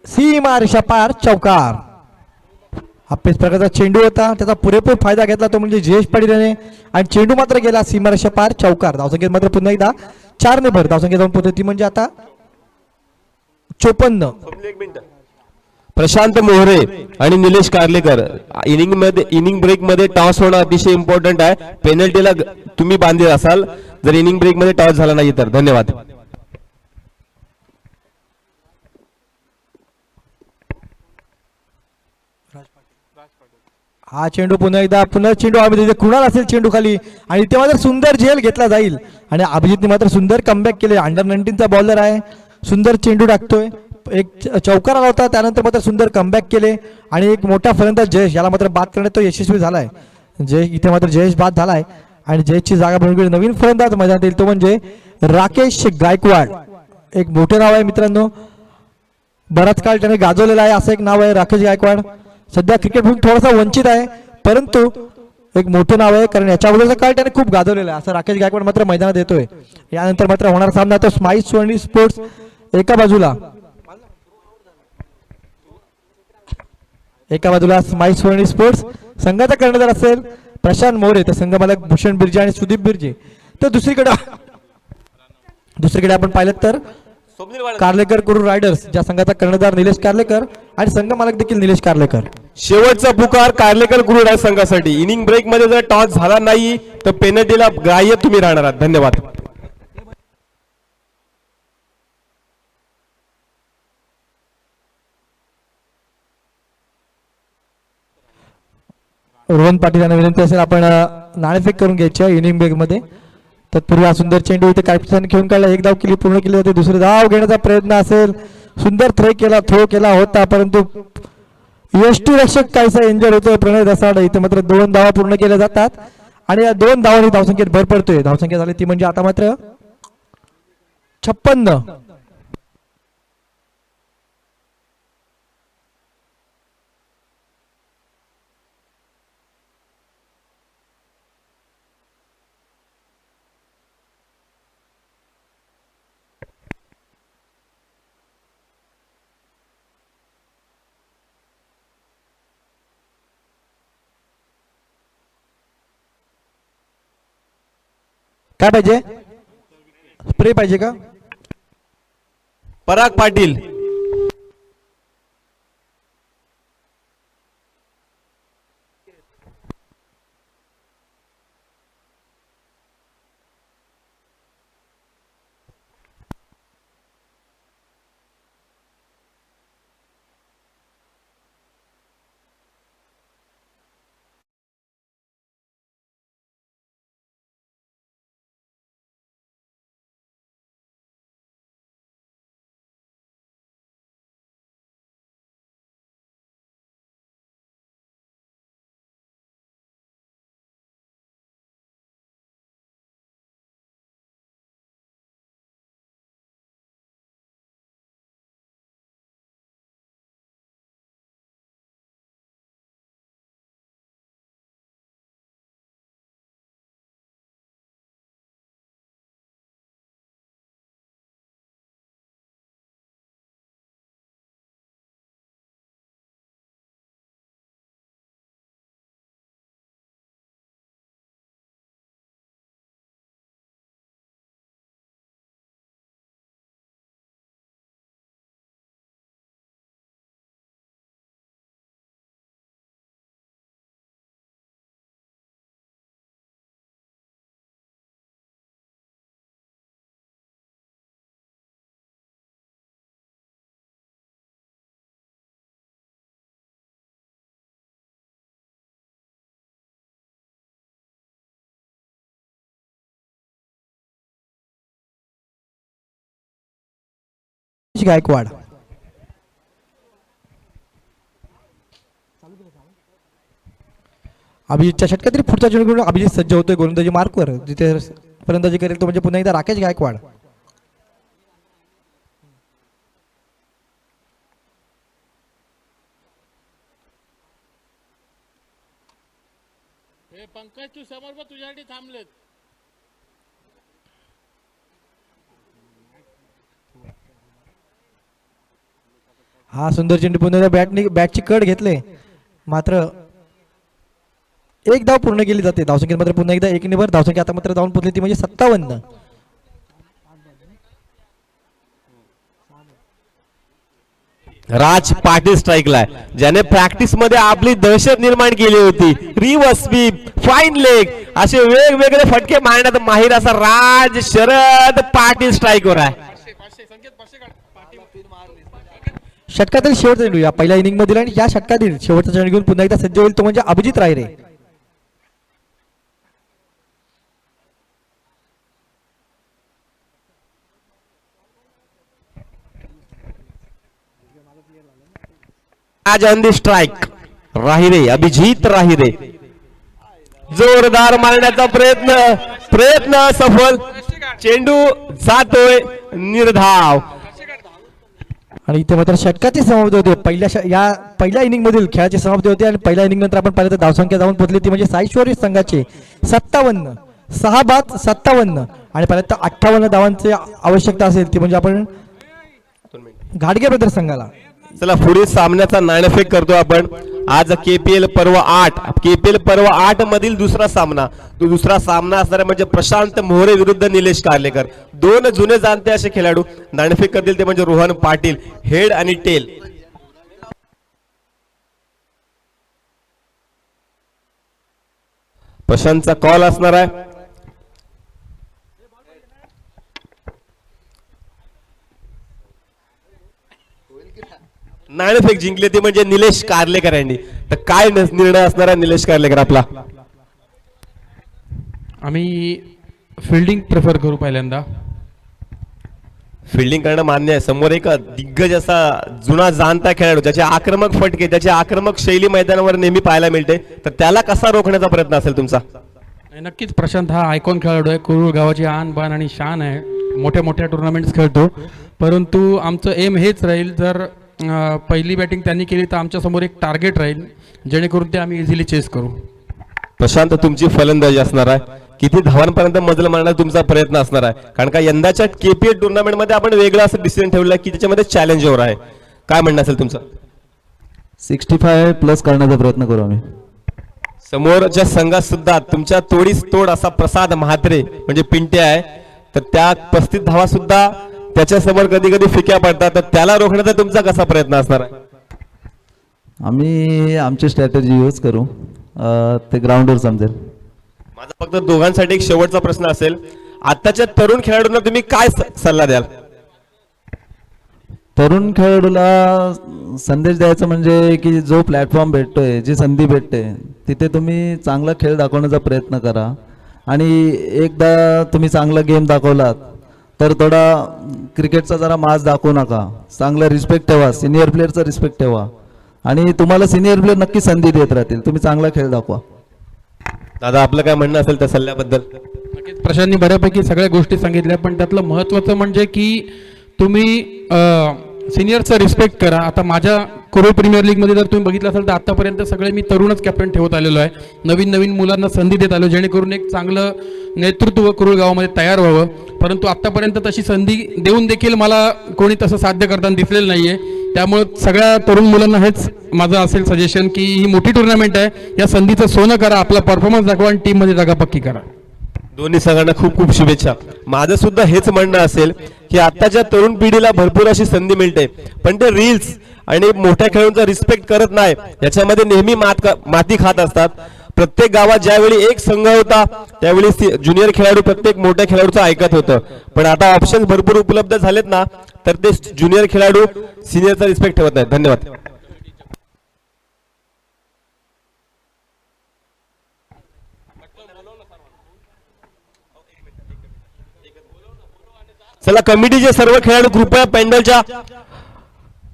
सीमा रेषा पार, चौकार. अपेच प्रकारचा चेंडू होता, त्याचा पुरेपूर फायदा घेतला, तो म्हणजे जयेश पाटील याने आणि चेंडू मात्र गेला सीमा रेषा पार, चौकार. धावसंख्येत मात्र पुन्हा एकदा 4 ने भर धावसंख्या जाऊन पोहोचली, ती म्हणजे आता 54. प्रशांत मोहरे आणि निलेश कार्लेकर इनिंग ब्रेक मध्ये टॉस होणं अतिशय इम्पॉर्टंट आहे. पेनल्टीला तुम्ही बांधील असाल जर इनिंग ब्रेक मध्ये टॉस झाला नाही तर. धन्यवाद. हा चेंडू पुन्हा चेंडू अभिजित कृणाल असेल चेंडू खाली आणि इथे मात्र सुंदर झेल घेतला जाईल आणि अभिजितने मात्र सुंदर कमबॅक केले. अंडर 19चा बॉलर आहे, सुंदर चेंडू टाकतोय, एक चौकार आला होता, त्यानंतर मात्र सुंदर कमबॅक केले आणि एक मोठा फलंदाज जयेश याला मात्र बाद करण्यात तो यशस्वी झालाय. इथे मात्र जयेश बाद झालाय आणि जयेशची जागा भरून गेली नवीन फलंदाज मैदानात येईल, तो म्हणजे राकेश गायकवाड. एक मोठे नाव आहे मित्रांनो, बराच काळ त्याने गाजवलेला आहे, असं एक नाव आहे राकेश गायकवाड. सध्या क्रिकेटमधून थोडासा वंचित आहे, परंतु एक मोठं नाव आहे, कारण याच्या अगोदरचा काळ त्याने खूप गाजवलेला आहे. असं राकेश गायकवाड मात्र मैदानात येतोय. यानंतर मात्र होणारा सामना तो स्माइल स्वर्णी स्पोर्ट्स एका बाजूला स्माइल स्वर्णी स्पोर्ट्स संघाचा कर्णधार असेल प्रशांत मोरे, तर संघ मालक भूषण बिर्जे आणि सुदीप बिर्जे. तर दुसरीकडे आपण पाहिलं तर कार्लेकर कुरुल रायडर्स ज्या संघाचा कर्णधार निलेश कार्लेकर आणि संघ मालक देखील निलेश कार्लेकर. शेवटचा पुकार कार्लेकर कुरुल रायडर्स संघासाठी. इनिंग ब्रेक मध्ये जर टॉस झाला नाही तर पेनल्टीला ग्राह्य तुम्ही राहणार आहात. धन्यवाद. रोहन पाटील यांना विनंती असेल आपण नाणेफेक करून घ्यायची आहे इनिंग ब्रेक मध्ये. तत्पूर्वी हा सुंदर चेंडू इथे कॅप्टन खेळून काढला, एक धाव केली पूर्ण केली जाते, दुसरी धाव घेण्याचा प्रयत्न असेल, सुंदर थ्रो केला होता परंतु यष्टीरक्षक काहीसा इंजर होतोय प्रणय दसाड. इथे मात्र 2 धावा पूर्ण केल्या जातात आणि या 2 धावांनी धावसंख्येत भर पडतोय. धावसंख्या झाली ती म्हणजे आता मात्र 56. काय पाहिजे, स्प्रे पाहिजे का? पराग पाटील. गायकवाड. अभिजितच्या षटकातील पुढचा चेंडू घेऊन अभिजित सज्ज होतोय गोलंदाजी मार्कवर, जिथे फलंदाजी करेल तो म्हणजे पुन्हा एकदा राकेश गायकवाड. पंकज तू समोर बघ, तुझ्यासाठी थांबलेत. हा सुंदर चेंडू पुन्हा बॅटची कड घेतले, मात्र एक धाव पूर्ण केली जाते. धावसंख्येत मात्र पुन्हा एकदा 1 वर धावसंख्या आता मात्र जाऊन पोहोचली ती म्हणजे 57. राज पाटील स्ट्राईकला आहे, ज्याने प्रॅक्टिस मध्ये आपली दहशत निर्माण केली होती. रिव्हर्स स्वीप, फाईन लेग असे वेगवेगळे फटके मारण्यात माहीर असा राज शरद पाटील स्ट्राईकवर आहे. षटकातील शेवटचा चेंडू या पहिल्या इनिंग मधील आणि या षटकातील शेवटचा चेंडू घेऊन पुन्हा एकदा सज्ज होईल तो म्हणजे अभिजित रायरे. आज ऑन दी स्ट्राइक राहिरे, अभिजित राहिरे. जोरदार मारण्याचा प्रयत्न सफल, चेंडू जातोय निर्धाव. आणि इथे मात्र षटकाची समाप्ती होते. पहिल्या इनिंग मधील खेळाची समाप्ती होते आणि पहिल्या इनिंग नंतर आपण पाहिलं तर धावसंख्या जाऊन पोहोचली ती म्हणजे साईश्वरी संघाचे 57, 6 बाद 57 आणि पाहिलं तर 58 धावांची आवश्यकता असेल ती म्हणजे आपण घाडगे ब्रदर्स संघाला. चला पुढील सामन्याचा नाणेफेक करतो आपण. आज केपीएल पर्व 8 मधील दुसरा सामना. तो दुसरा सामना असणार म्हणजे प्रशांत मोहरे विरुद्ध निलेश कार्लेकर. 2 जुने जाणते असे खेळाडू नाणेफेक करतील ते म्हणजे रोहन पाटील, हेड आणि टेल. प्रशांतचा कॉल असणार आहे. नाणेफेक जिंकले ते म्हणजे निलेश कार्लेकर यांनी. तर काय निर्णय असणार आहे निलेश कार्लेकर आपला? आम्ही फिल्डिंग प्रेफर करू पहिल्यांदा. फिल्डिंग करणं मान्य आहे. समोर एक दिग्गज असा जुना जाणता खेळाडू, ज्याचे आक्रमक फटके, त्याची आक्रमक शैली मैदानावर नेहमी पाहायला मिळते, तर त्याला कसा रोखण्याचा प्रयत्न असेल तुमचा? नाही, नक्कीच प्रशांत हा आयकॉन खेळाडू आहे. कुरुळ गावाची आन बाण आणि शान आहे. मोठ्या मोठ्या टुर्नामेंट्स खेळतो. परंतु आमचं एम हेच राहील, जर पहिली बॅटिंग त्यांनी केली तर आमच्यासमोर एक टार्गेट राहील, जेणेकरून ते आम्ही इझिली चेस करू. प्रशांत, तुमची फलंदाजी असणार आहे. किती धावांपर्यंत मजल मारण्याचा तुमचा प्रयत्न असणार आहे? कारण का यंदाच्या केपीएल टुर्नामेंटमध्ये आपण वेगळं असं डिसिजन ठेवलं की त्याच्यामध्ये चॅलेंज ओव्हर आहे. काय म्हणणं असेल तुमचं? 65 प्लस करण्याचा प्रयत्न करू आम्ही. समोरच्या संघात सुद्धा तुमच्या तोडीस तोड असा प्रसाद म्हात्रे म्हणजे पिंटे आहे, तर त्या 35 धावा सुद्धा त्याच्या समोर कधी कधी फिक्या पडतात, तर त्याला रोखण्याचा तुमचा कसा प्रयत्न असणार आहे? आम्ही आमची स्ट्रॅटेजी यूज करू, ते ग्राउंडवर समजेल. माझा फक्त दोघांसाठी एक शेवटचा प्रश्न असेल, आताच्या तरुण खेळाडूंना तुम्ही काय सल्ला द्याल? तरुण खेळाडूला संदेश द्यायचा म्हणजे की जो प्लॅटफॉर्म भेटतोय, जी संधी भेटते, तिथे तुम्ही चांगला खेळ दाखवण्याचा प्रयत्न करा. आणि एकदा तुम्ही चांगला गेम दाखवलात तर थोडा क्रिकेटचा जरा माज दाखवू नका. चांगला रिस्पेक्ट ठेवा, सिनियर प्लेअरचा रिस्पेक्ट ठेवा. आणि तुम्हाला सिनियर प्लेअर नक्की संधी देत राहतील. तुम्ही चांगला खेळ दाखवा. दादा, आपलं काय म्हणणं असेल त्या सल्ल्याबद्दल? नक्कीच प्रशांतनी बऱ्यापैकी सगळ्या गोष्टी सांगितल्या, पण त्यातलं महत्त्वाचं म्हणजे की तुम्ही सिनियरचा रिस्पेक्ट करा. आता माझ्या कुरुळ प्रीमियर लीगमध्ये जर तुम्ही बघितलं असाल तर आतापर्यंत सगळे मी तरुणच कॅप्टन ठेवत आलेलो आहे. नवीन नवीन मुलांना संधी देत आलो, जेणेकरून एक चांगलं नेतृत्व कुरुळ गावामध्ये तयार व्हावं. परंतु आत्तापर्यंत तशी संधी देऊन देखील मला कोणी तसं साध्य करताना दिसलेलं नाही आहे. त्यामुळे सगळ्या तरुण मुलांना हेच माझं असेल सजेशन की ही मोठी टुर्नामेंट आहे, या संधीचं सोनं करा, आपला परफॉर्मन्स दाखवा आणि टीममध्ये जागा पक्की करा. दोन्ही संघांना खूप खूप शुभेच्छा. माझं सुद्धा हेच म्हणणं असेल की आताच्या तरुण पिढीला भरपूर अशी संधी मिळते, पण ते रील्स आणि मोठ्या खेळाडूंचा रिस्पेक्ट करत नाही, याच्यामध्ये नेहमी माती खात असतात. प्रत्येक गावात ज्यावेळी एक संघ होता त्यावेळी ज्युनियर खेळाडू प्रत्येक मोठ्या खेळाडूचं ऐकत होतं, पण आता ऑप्शन्स भरपूर उपलब्ध झालेत ना, तर ते ज्युनियर खेळाडू सिनियरचा रिस्पेक्ट ठेवत नाहीत. धन्यवाद. चला, कमिटीचे सर्व खेळाडू कृपया पॅन्डलच्या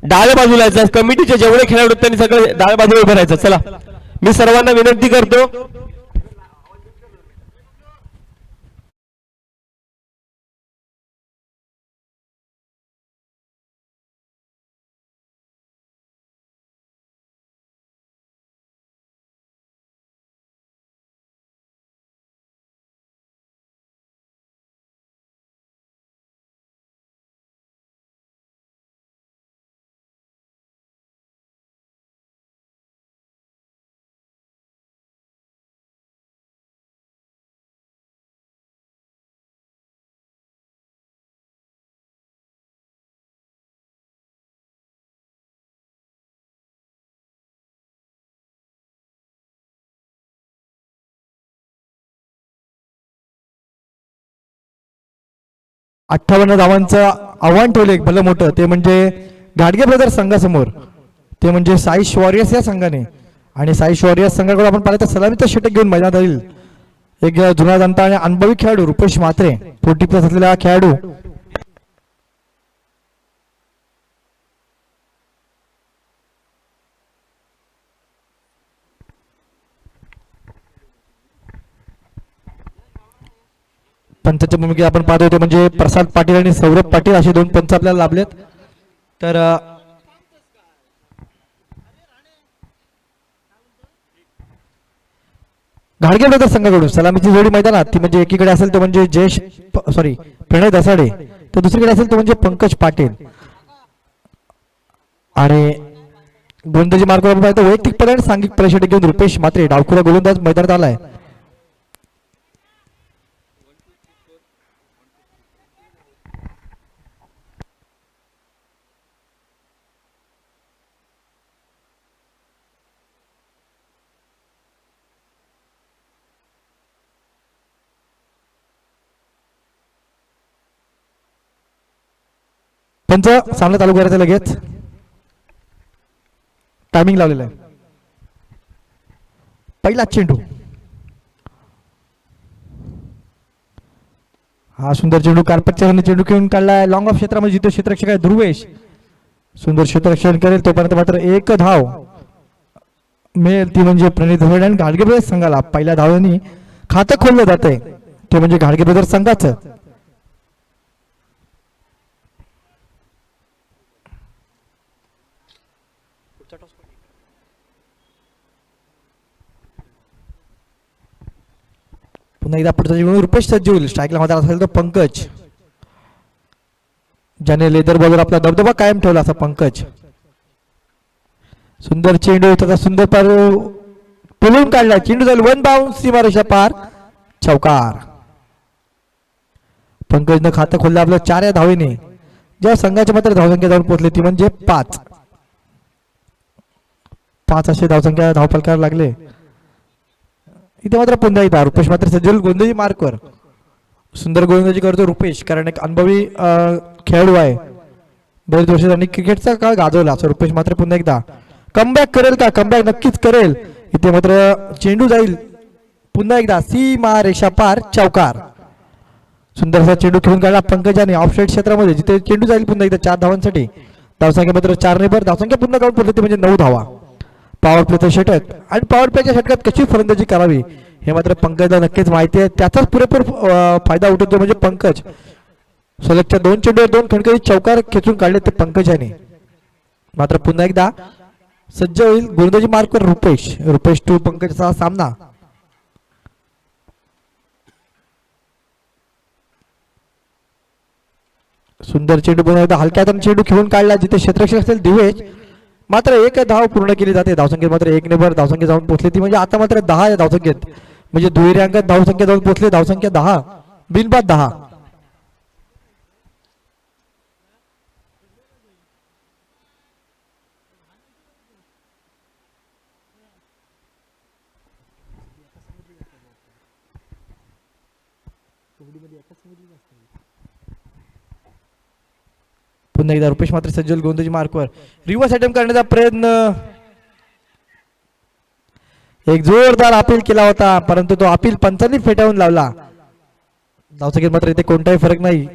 डाव्या बाजूला यायचं. कमिटीचे जेवढे खेळाडू आहेत त्यांनी सगळे डाव्या बाजूला उभे राहायचं. चला, मी सर्वांना विनंती करतो. अठ्ठावन्न धावांचं आव्हान ठेवलं एक भलं मोठं, ते म्हणजे गाडगे ब्रदर्स संघासमोर, ते म्हणजे साई वॉरियर्स या संघाने. आणि साई वॉरियर्स संघाकडून आपण पाहिलं तर सलामीचं षटक घेऊन मैदानात येईल एक जुना जाणता आणि अनुभवी खेळाडू रुपेश म्हात्रे, 40+ असलेला हा खेळाडू. पंचाच्या भूमिकेत आपण पाहतो ते म्हणजे प्रसाद पाटील आणि सौरभ पाटील असे दोन पंच आपल्याला लाभलेत. तर घाडगे ब्रदर्स संघाकडून सलामीची जोडी मैदानात, ती म्हणजे एकीकडे असेल तो म्हणजे प्रणय दसाडे, तर दुसरीकडे असेल तो म्हणजे पंकज पाटील. आणि गोलंदाजी मार्गावर आपण पाहतो वैयक्तिक पदाने सांघिक परिषद घेऊन रुपेश म्हात्रे, डावखुरा गोलंदाज मैदानात आलाय. पंच सामना चालू करायचं लगेच, टायमिंग लावलेलं आहे. पहिला चेंडू हा सुंदर चेंडू कार्पेटच्या चेंडू खेळून काढलाय लॉंग ऑफ क्षेत्रामध्ये जिथे क्षेत्ररक्षक आहे ध्रुवेश सुंदर क्षेत्ररक्षण करेल तोपर्यंत मात्र एक धाव मिळेल ती म्हणजे प्रणित धोरणे आणि घाडगे ब्रदर्स संघाला पहिल्या धावांनी खातं खोललं जात आहे ते म्हणजे घाडगे ब्रदर्स संघाचं. पुन्हा एकदा पुढचा चेंडू रुपेश सज्ज होईल स्ट्राईकला मात्र असेल तर पंकज ज्याने लेदर बॉलवर आपला दबदबा कायम ठेवला असा पंकज. सुंदर चेंडू त्याचा सुंदर पार पिलून काढला चेंडू जाईल वन बाउन्स सीमारेषा पार चौकार. पंकजनं खातं खोललं आपलं 4 या धावेने ज्या संघाच्या मात्र धावसंख्या जाऊन पोहोचली ती म्हणजे 5 असे धावसंख्या धावफलकावर लागले. इथे मात्र पुन्हा एकदा रुपेश मात्र सज्जल गोंधळी मार्कवर सुंदर गोलंदाजी करतो रुपेश कारण एक अनुभवी खेळाडू आहे बरेच वर्ष त्यांनी क्रिकेटचा काळ गाजवला असं रुपेश मात्र पुन्हा एकदा कमबॅक करेल का कमबॅक नक्कीच करेल. इथे मात्र चेंडू जाईल पुन्हा एकदा सीमा रेषा पार चौकार. सुंदरसा चेंडू खेळून काढला पंकजाने ऑफ साईड क्षेत्रामध्ये जिथे चेंडू जाईल पुन्हा एकदा 4 धावांसाठी धावसंख्या मात्र 4 ने भर धावसंख्या पुन्हा जाऊन पडली म्हणजे 9 धावा. पॉवर प्लेचं षटक आणि पॉवर प्लेच्या षटकात कशी फलंदाजी करावी हे मात्र पंकजला नक्कीच माहिती आहे त्याचाच पुरेपूर फायदा उठवतो म्हणजे पंकज सलगच्या 2 चेंडूवर 2 खणखणी चौकार खेचून काढले ते पंकजाने. मात्र पुन्हा एकदा सज्ज होईल गोलंदाजी मार्कवर रुपेश टू पंकजचा सामना. सुंदर चेंडू पुन्हा एकदा हलक्या हाताने चेंडू खेळून काढला जिथे क्षेत्ररक्षक असेल दिवेश मात्र 1 धाव पूर्ण केली जाते धावसंख्येत मात्र 1 ने भर धावसंख्या जाऊन पोहोचली ती म्हणजे आता मात्र 10 या धावसंख्येत म्हणजे दुहेरी अंकात धावसंख्या जाऊन पोहोचली धावसंख्या 10 बिनबाद 10. पुन्हा एकदा रुपेश मात्र सज्जल गोंधळी मार्कवर रिव्हर्स अटेम्प्ट करण्याचा प्रयत्न एक जोरदार अपील केला होता परंतु तो अपील पंचांनी फेटाळून लावला. धावसंख्येत मात्र इथे कोणताही फरक नाही.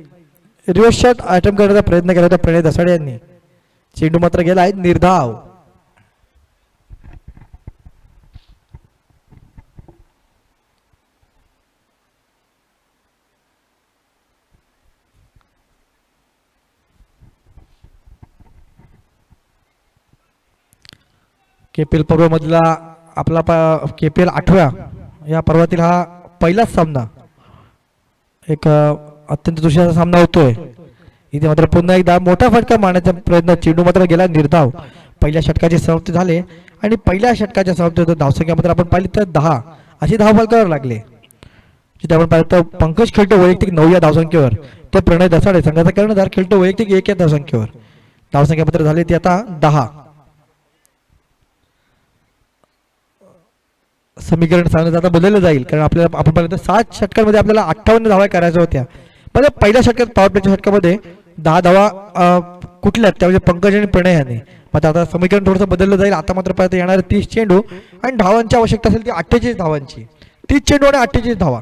रिव्हर्स शॉट अटेम्प्ट करण्याचा प्रयत्न केला होता प्रणय दसाडे यांनी चेंडू मात्र गेला आहे निर्धाव. केपीएल पर्व मधला आपला केपीएल 8व्या या पर्वातील हा पहिलाच सामना एक अत्यंत दुसऱ्याचा सामना होतोय. इथे मात्र पुन्हा एकदा मोठा फटका मारण्याचा प्रयत्न चेंडू मात्र गेला निर्धाव. पहिल्या षटकाचे समाप्ती झाले आणि पहिल्या षटकाच्या समाप्तीनंतर धावसंख्या मात्र आपण पाहिली तर 10 अशी धावफलकावर लागले जिथे आपण पाहिलं तर पंकज खेळतो वैयक्तिक 9 या धावसंख्येवर तर प्रणय दसाडे संघाचा कर्णधार खेळतो वैयक्तिक 1 या धावसंख्येवर धावसंख्या मात्र झाली ती आता 10. समीकरण सांगण्यात आता बदललं जाईल कारण आपल्याला आपण पाहिलं तर 7 षटकांमध्ये आपल्याला 58 धावा करायच्या होत्या म्हणजे पहिल्या षटकात पॉवर प्लेच्या षटकामध्ये 10 धावा कुठल्या त्या म्हणजे पंकज आणि प्रणय यांनी मग आता समीकरण थोडंसं बदललं जाईल. आता मात्र पाहता येणार 30 चेंडू आणि धावांची आवश्यकता असेल ती 48 धावांची 30 चेंडू आणि 48 धावा.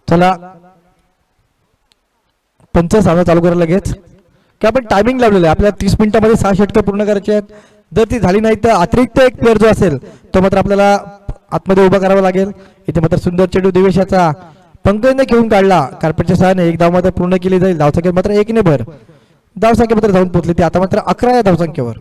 चला पंच सामना चालू करायला लगेच की आपण टायमिंग लावलेलं आहे आपल्याला 30 मिनिटांमध्ये 6 षटकं पूर्ण करायची आहेत. जर ती झाली नाही तर अतिरिक्त एक प्लेअर जो असेल तो मात्र आपल्याला आतमध्ये उभा करावा लागेल. इथे मात्र सुंदर चेंडू दिवेशाचा पंकजने खेळून काढला कार्पेटच्या सहाय्याने 1 धाव मात्र पूर्ण केली जाईल. धावसंख्येत मात्र 1 ने भर धावसंख्या मात्र जाऊन पोहोचली ती आता मात्र 11 या धावसंख्येवर.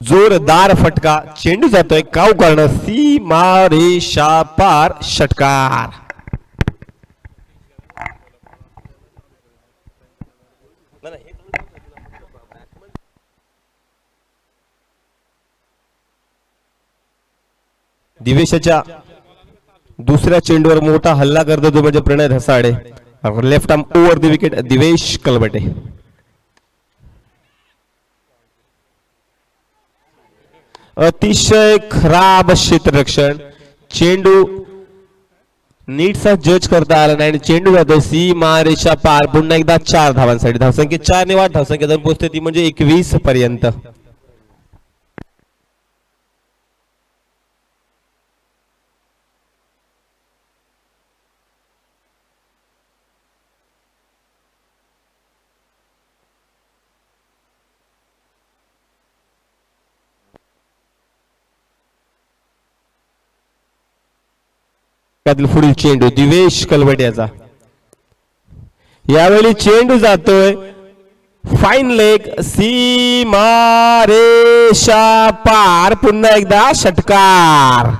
जोरदार फटका, चेंडू जातोय काव करणं, सीमा रेषा पार, षटकार. दिवेशाच्या दुसऱ्या चेंडूवर मोठा हल्ला करतो तो म्हणजे Pranay Dhasade. Left arm over the wicket, Divesh Kalbate. अतिशय खराब क्षेत्ररक्षण, चेंडू नीटचा जज करता आला नाही आणि चेंडू जातोय सीमा रेषा पार. पुन्हा एकदा 4 धावांसाठी, धावसंख्या 4 ने वाढ, धावसंख्या 2 पोहोचते ती म्हणजे 21 पर्यंत. पुढील चेंडू दिवेश कलबट्याचा, यावेळी चेंडू जातोय फाईन लेग, सीमा रेषा पार. पुन्हा एकदा षटकार.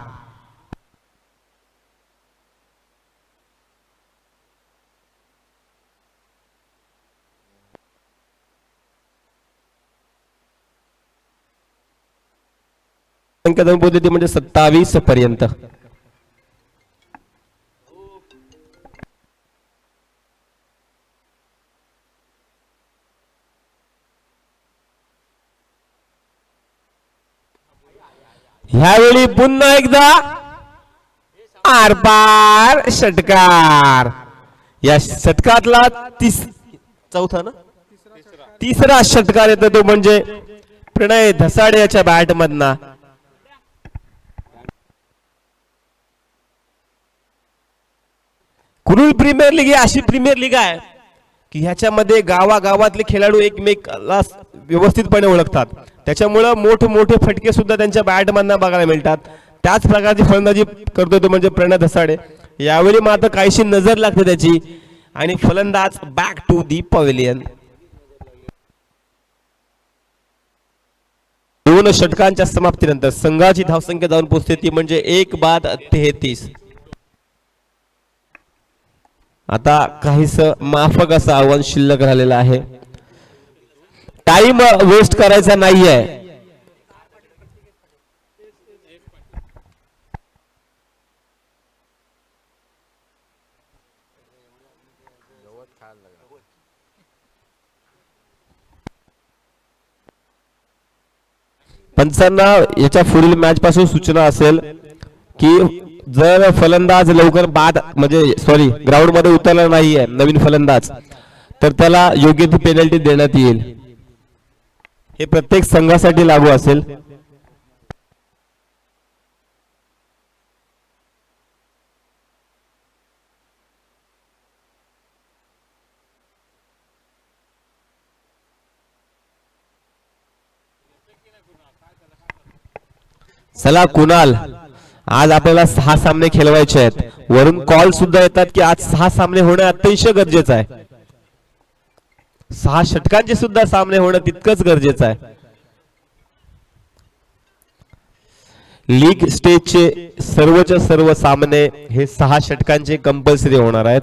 संख्या दोन पद्धती म्हणजे 27 पर्यंत. ह्यावेळी पुन्हा एकदा आरपार षटकार. या षटकातला चौथा ना तिसरा षटकार येतो तो म्हणजे प्रणय धसाडे याच्या बॅट मधना. कुरुल प्रीमियर लीग ही अशी प्रीमियर लीग आहे की ह्याच्यामध्ये गावागावातले खेळाडू एकमेकाला व्यवस्थितपणे ओळखतात. त्याच्यामुळं मोठमोठे फटके सुद्धा त्यांच्या बॅटमॅनना बघायला मिळतात. त्याच प्रकारची फलंदाजी करतो तो म्हणजे प्रणय धसाडे. यावेळी मात्र काहीशी नजर लागते त्याची आणि फलंदाज बॅक टू दी पवेलियन. 2 षटकांच्या समाप्तीनंतर संघाची धावसंख्या जाऊन पोहोचते ती म्हणजे 1 बाद 33. आता काहीस माफक असं आव्हान शिल्लक राहिलेलं आहे. टाइम वेस्ट करायचा नाहीये. पंचांना याच्या पुढील मॅच पासून सूचना असेल की जर फलंदाज लवकर बाद म्हणजे सॉरी ग्राउंड मध्ये उतरला नाहीये नवीन फलंदाज तर त्याला योग्य ती पेनल्टी देण्यात येईल. हे प्रत्येक संघासाठी लागू असेल. चला कुणाल, आज आपल्याला 6 सामने खेळवायचे आहेत. वरून कॉल सुद्धा येतात की आज 6 सामने होणे अतिशय गरजेचं आहे. 6 षटकांचे सुद्धा सामने होणं तितकंच गरजेचं आहे. लीग स्टेजचे सर्वच्या सर्व सामने हे 6 षटकांचे कंपल्सरी होणार आहेत.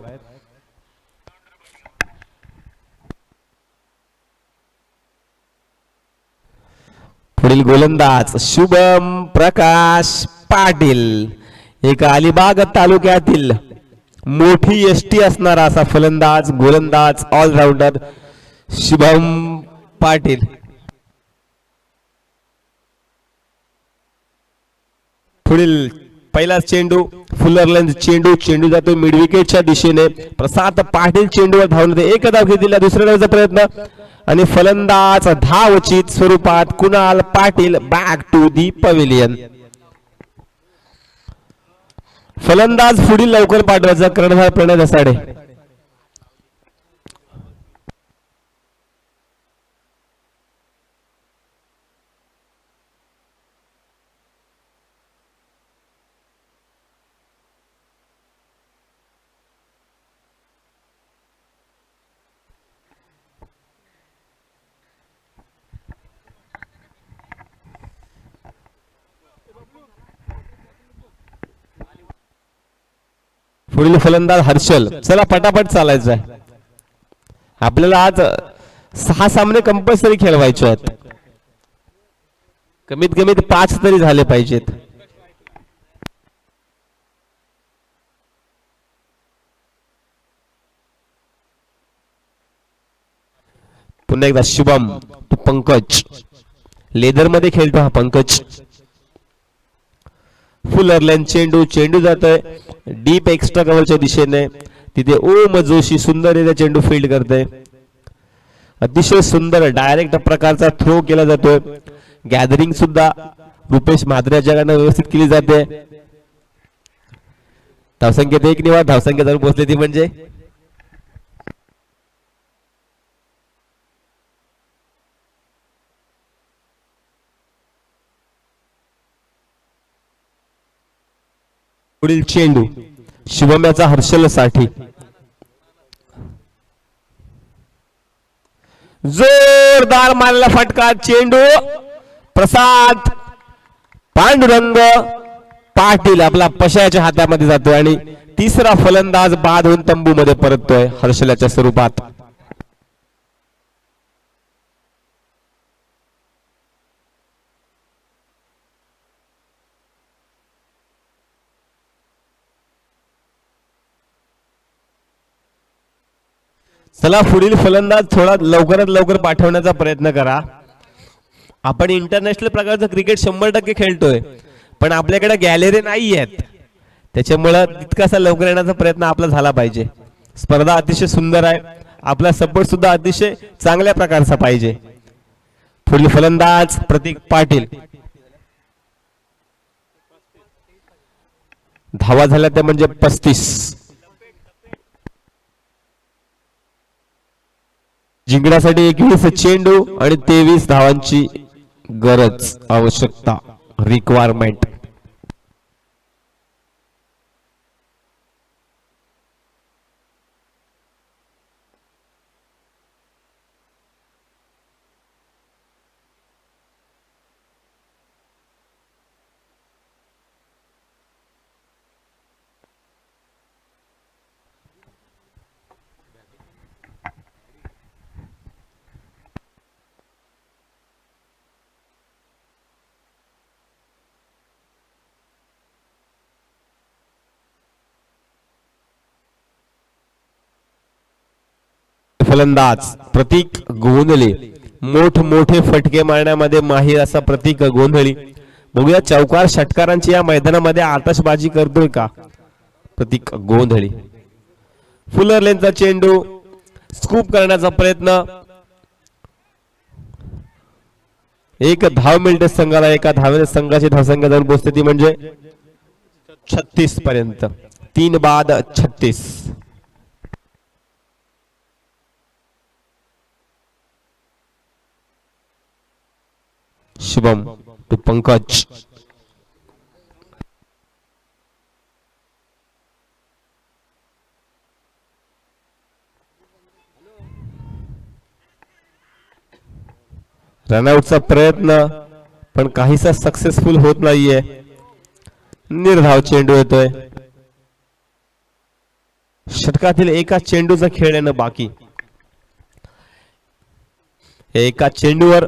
पुढील गोलंदाज शुभम प्रकाश पाटील. एक अलिबाग तालुक्यातील मोठी यष्टी असणारा असा फलंदाज गोलंदाज ऑलराऊंडर शुभम पाटील. पुढील पहिला चेंडू फुलर लेंथ चेंडू, चेंडू जातो मिड विकेटच्या दिशेने. प्रसाद पाटील चेंडूवर धावून एक धाव घेतलेला, दुसऱ्या धावचा प्रयत्न आणि फलंदाज धावचित स्वरूपात Kunal Patil back to the pavilion. फलंदाज पुढील लवकर पाठवायचा कर्णधार प्रणय धसाडे. पुढील फलंदाज हर्षल. चला पटापट चालायचं आहे. आपल्याला आज 6 सामने कंपल्सरी खेळवायचे आहेत. कमीत कमी 5 तरी झाले पाहिजेत. पुन्हा एकदा शुभम टू पंकज. लेदर मध्ये खेळतो हा पंकज. फुलर लेन चेंडू. चेंडू जातोय डीप एक्स्ट्रा कव्हरच्या दिशेने. तिथे ओम जोशी सुंदर चेंडू फील्ड करते. अतिशय सुंदर डायरेक्ट प्रकारचा थ्रो केला जातोय. गॅदरिंग सुद्धा रुपेश म्हात्रेच्याकडनं व्यवस्थित केली जाते. धावसंख्येत 1 निवाड. धावसंख्या जाऊन पोहोचली ती म्हणजे पुढील चेंडू शुभम्याचा हर्षल साठी. जोरदार मारला फटका. चेंडू प्रसाद पांडुरंग पाटील आपला पशाच्या हातामध्ये जातोय आणि तिसरा फलंदाज बाद होऊन तंबू मध्ये परततोय हर्षलाच्या स्वरूपात. चला पुढील फलंदाज थोडा लवकरात लवकर पाठवण्याचा प्रयत्न करा. आपण इंटरनॅशनल प्रकारचं क्रिकेट 100% खेळतोय पण आपल्याकडे गॅलरी नाही आहेत. त्याच्यामुळे तितकासा लवकर येण्याचा प्रयत्न आपला झाला पाहिजे. स्पर्धा अतिशय सुंदर आहे. आपला सपोर्ट सुद्धा अतिशय चांगल्या प्रकारचा पाहिजे. पुढील फलंदाज प्रतीक पाटील. धावा झाल्या त्या म्हणजे 35. जिंकण्यासाठी 21 चेंडू आणि 23 धावांची गरज आवश्यकता रिक्वायरमेंट. फलंदाज प्रतीक गोंधळे. मोठे फटके मारण्यामध्ये माहीर असा प्रतीक गोंधळी. बघूया चौकार षटकारांची या मैदानामध्ये आतषबाजी करतोय का प्रतीक गोंधळी. फुलर लेनचा चेंडू स्कूप करण्याचा प्रयत्न. 1 धाव मिळते संघाला. एका धावेने संघाची धावसंख्या जाऊन पोहोचते ती म्हणजे 36 पर्यंत. 3 बाद 36. शुभम टू पंकज. रनआउटचा प्रयत्न पण काहीसा सक्सेसफुल होत नाहीये. निर्धाव चेंडू येतोय. षटकातील एका चेंडूचा खेळ येणं बाकी. एका चेंडूवर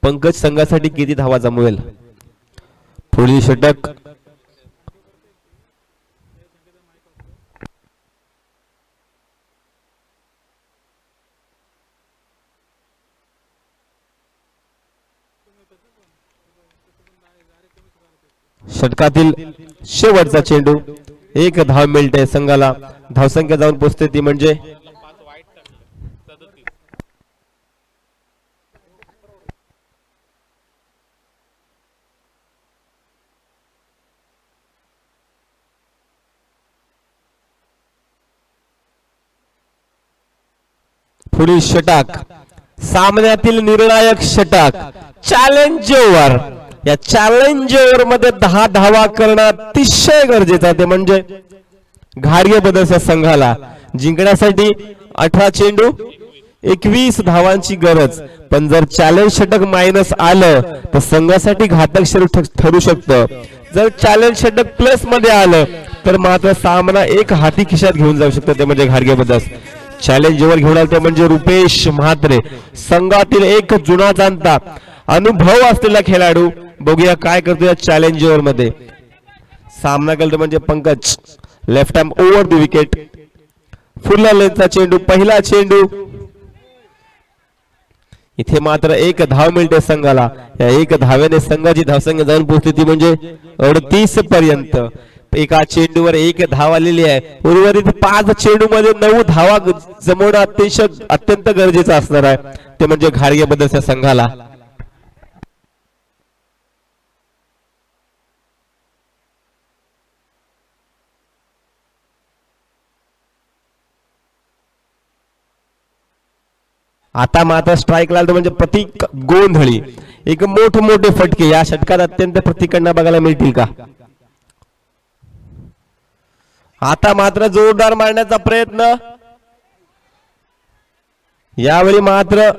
पंकज संघासाठी किती धावा जमवेल. पुढील षटक षटकातील शेवटचा चेंडू. 1 धाव मिळते संघाला. धावसंख्या जाऊन पोहोचते ती म्हणजे पुढील षटक सामन्यातील निर्णायक षटक चॅलेंज ओव्हर. या चॅलेंज ओव्हर मध्ये 10 धावा करणं अतिशय गरजेचं आहे. ते म्हणजे घाडगे ब्रदर्स या संघाला जिंकण्यासाठी 18 चेंडू 21 धावांची गरज. पण जर चॅलेंज षटक मायनस आलं तर संघासाठी घातक ठरू शकतं. जर चॅलेंज षटक प्लस मध्ये आलं तर मात्र सामना एक हाती खिशात घेऊन जाऊ शकतो, ते म्हणजे घाडगे ब्रदर्स. चॅलेंजवर घेऊन आले ते म्हणजे रुपेश म्हात्रे, संघातील एक जुना जाणता अनुभव असलेला खेळाडू. बघूया काय करतो या चॅलेंजवर मध्ये. सामना केला म्हणजे Pankaj, left hand over the wicket. Full लेंथचा चेंडू, पहिला चेंडू. इथे मात्र एक धाव मिळते संघाला. या एक धावेने संघाची धावसंख्या जाऊन पोहोचते ती म्हणजे 38 पर्यंत. एका चेंडूवर एक धाव आलेली आहे. उर्वरित 5 चेंडू मध्ये 9 धावा जमवणं अत्यंत गरजेचं असणार आहे, ते म्हणजे घाडगे ब्रदर्स या संघाला. आता मात्र स्ट्राईक लागलं म्हणजे प्रतीक गोंधळी. एक मोठे फटके या षटकात अत्यंत प्रतिकडनं बघायला मिळतील का? आता मात्र जोरदार मारण्याचा प्रयत्न. यावेळी मात्र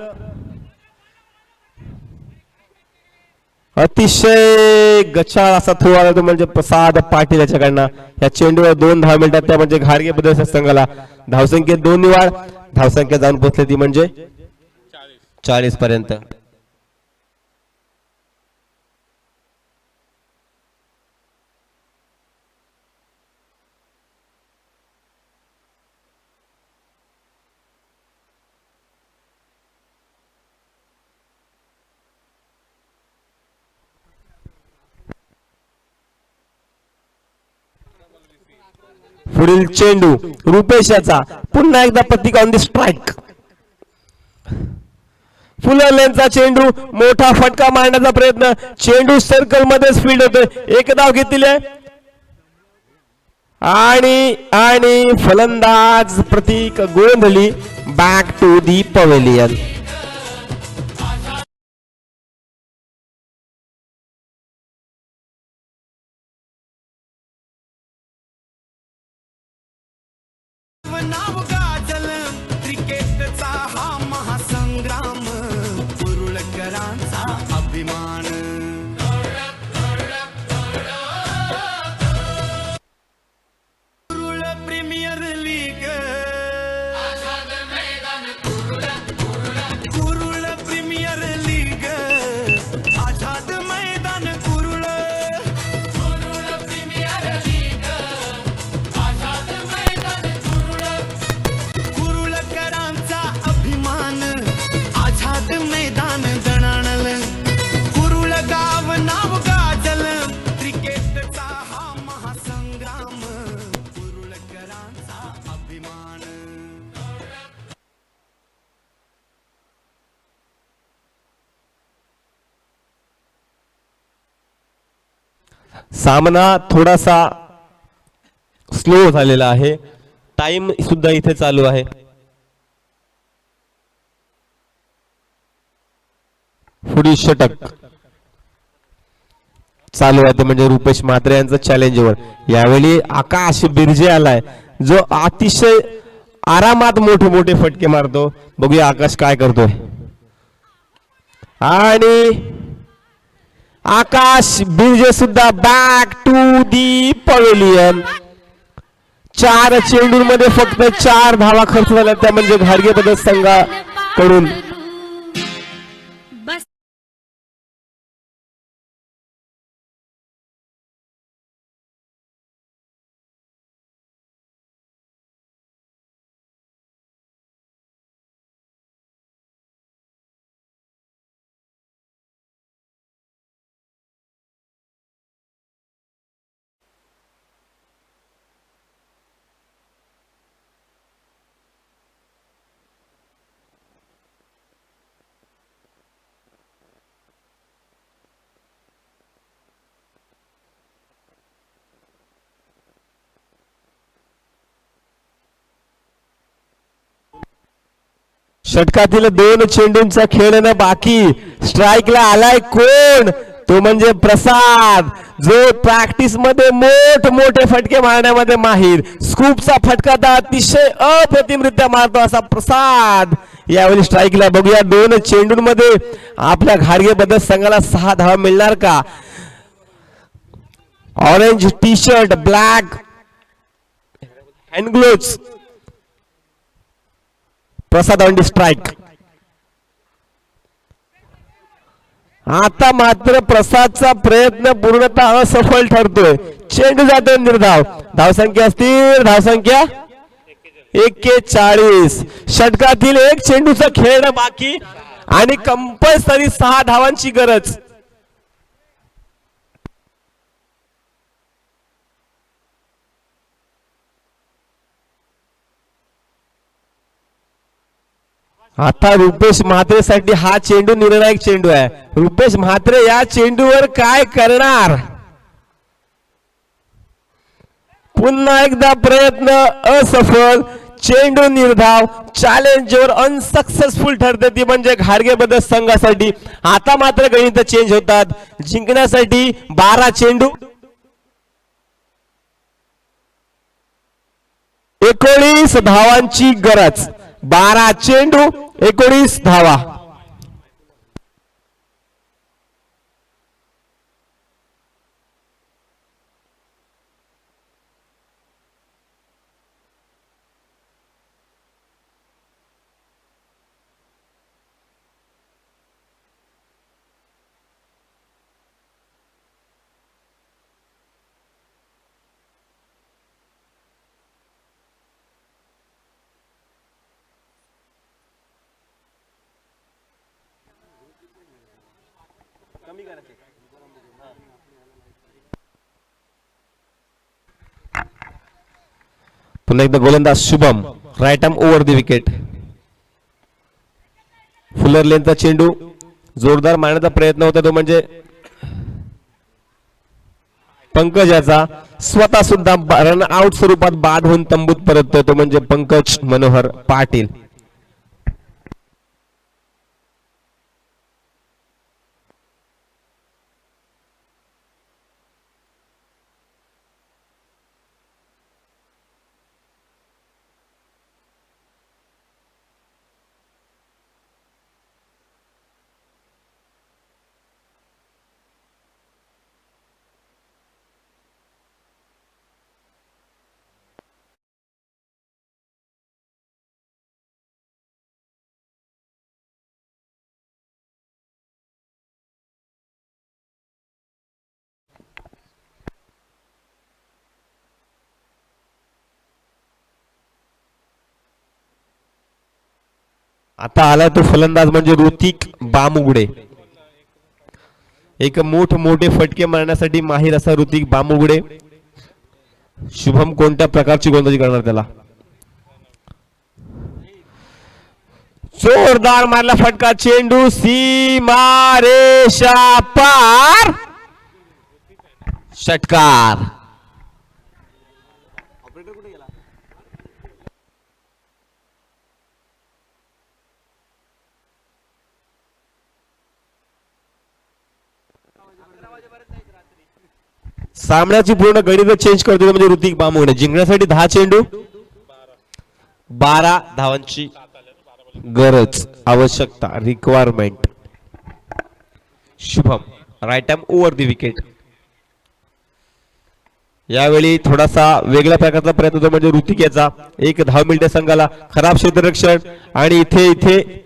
अतिशय गचाळ असा थ्रो आला तो म्हणजे प्रसाद पाटील याच्याकडनं. या चेंडूवर 2 धाव मिळतात, त्या म्हणजे घाडगे ब्रदर्स संघाला. धावसंख्येत 2 निवाड, धावसंख्या जाऊन पोहोचली ती म्हणजे 40 पर्यंत. पुढील चेंडू रुपेशाचा, पुन्हा एकदा प्रतीक ऑन द स्ट्राईक. फुल लेंथचा चेंडू, मोठा फटका मारण्याचा प्रयत्न. चेंडू सर्कल मध्ये स्पीड होतोय. एक धाव घेतली आणि फलंदाज Prateek Gondhali. Back to the pavilion. नाव गाजल क्रिकेटचा हा महासंग्राम, कुरुळकरांचा अभिमान. Kurul premier league, Kurul premier league, Azad Maidan Kurul. मैदान दणाणल, कुरुळ गाव नाव गाजल क्रिकेटचा हा महासंग्राम, कुरुळकरांचा अभिमान. सामना थोडासा स्लो झालेला आहे. टाइम सुद्धा इथे चालू आहे. पुढील षटक चालू आहे ते म्हणजे रुपेश म्हात्रे यांचं चॅलेंजवर. यावेळी आकाश बिर्जे आलाय, जो अतिशय आरामात मोठे फटके मारतो. बघूया आकाश काय करतोय. आणि आकाश बिर्जे सुद्धा बॅक टू दी पवेलियन. 4 चेंडूंमध्ये फक्त 4 धावा खर्च झाल्या, त्या म्हणजे घाडगे ब्रदर्स संघाकडून. षटकातील 2 चेंडूंचा खेळणं बाकी. स्ट्राईकला आलाय कोण? तो म्हणजे प्रसाद, जो प्रॅक्टिस मध्ये मोठे फटके मारण्यामध्ये माहीर. स्कूपचा फटका तर अतिशय अप्रतिमरित्या मारतो असा प्रसाद यावेळी स्ट्राईकला. बघूया 2 चेंडूंमध्ये आपल्या घाडगे ब्रदर्स संघाला 6 धावा मिळणार का? Orange T shirt, black hand gloves. Prasad on the strike. आता मात्र प्रसादचा प्रयत्न पूर्णतः असफल ठरतोय. चेंडू जातोय निर्धाव. धावसंख्या असतील धावसंख्या 41. षटकातील एक चेंडूचा खेळणं बाकी आणि कंपल्सरी 6 धावांची गरज. आता रुपेश म्हात्रेसाठी हा चेंडू निर्णायक चेंडू आहे. रुपेश म्हात्रे या चेंडूवर काय करणार. पुन्हा एकदा प्रयत्न असफल. चेंडू निर्धाव. चॅलेंजवर अनसक्सेसफुल ठरते ती म्हणजे घाडगे ब्रदर्स संघासाठी. आता मात्र गणित चेंज होतात. जिंकण्यासाठी 12 चेंडू 19 धावांची गरज. 12 चेंडू 19 धावा. पुन्हा एकदा गोलंदाज Shubham. Right arm over the wicket. Fuller लेनचा चेंडू जोरदार मारण्याचा प्रयत्न होता तो म्हणजे पंकजाचा. स्वतः सुद्धा रन आउट स्वरूपात बाद होऊन तंबूत परततो तो म्हणजे पंकज मनोहर पाटील. आता आलाय तो फलंदाज म्हणजे ऋतिक बामुगडे. एक मोठे फटके मारण्यासाठी माहीर असा ऋतिक बामुगडे. शुभम कोणत्या प्रकारची गोलंदाजी करणार त्याला. जोरदार मारला फटका. चेंडू सीमारेषा पार. षटकार. सामन्याची पूर्ण गणित चेंज करतो म्हणजे ऋतिक बामुगडे. जिंकण्यासाठी 10 चेंडू 12 धावांची गरज आवश्यकता requirement. Shubham right arm over the wicket. यावेळी थोडासा वेगळ्या प्रकारचा प्रयत्न होतो म्हणजे ऋतिक याचा. 1 धाव मिळते संघाला. खराब क्षेत्ररक्षण आणि इथे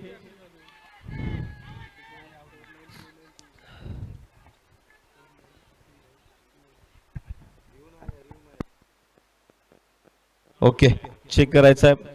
ओके चेक करायचं आहे.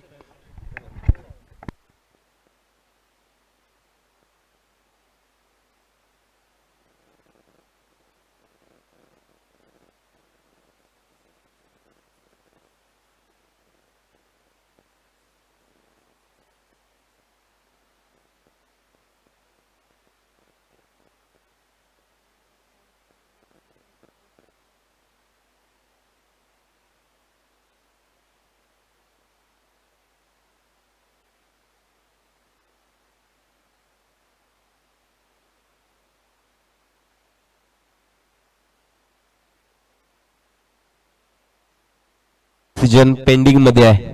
डिसिजन पेंडिंग मध्ये आहे.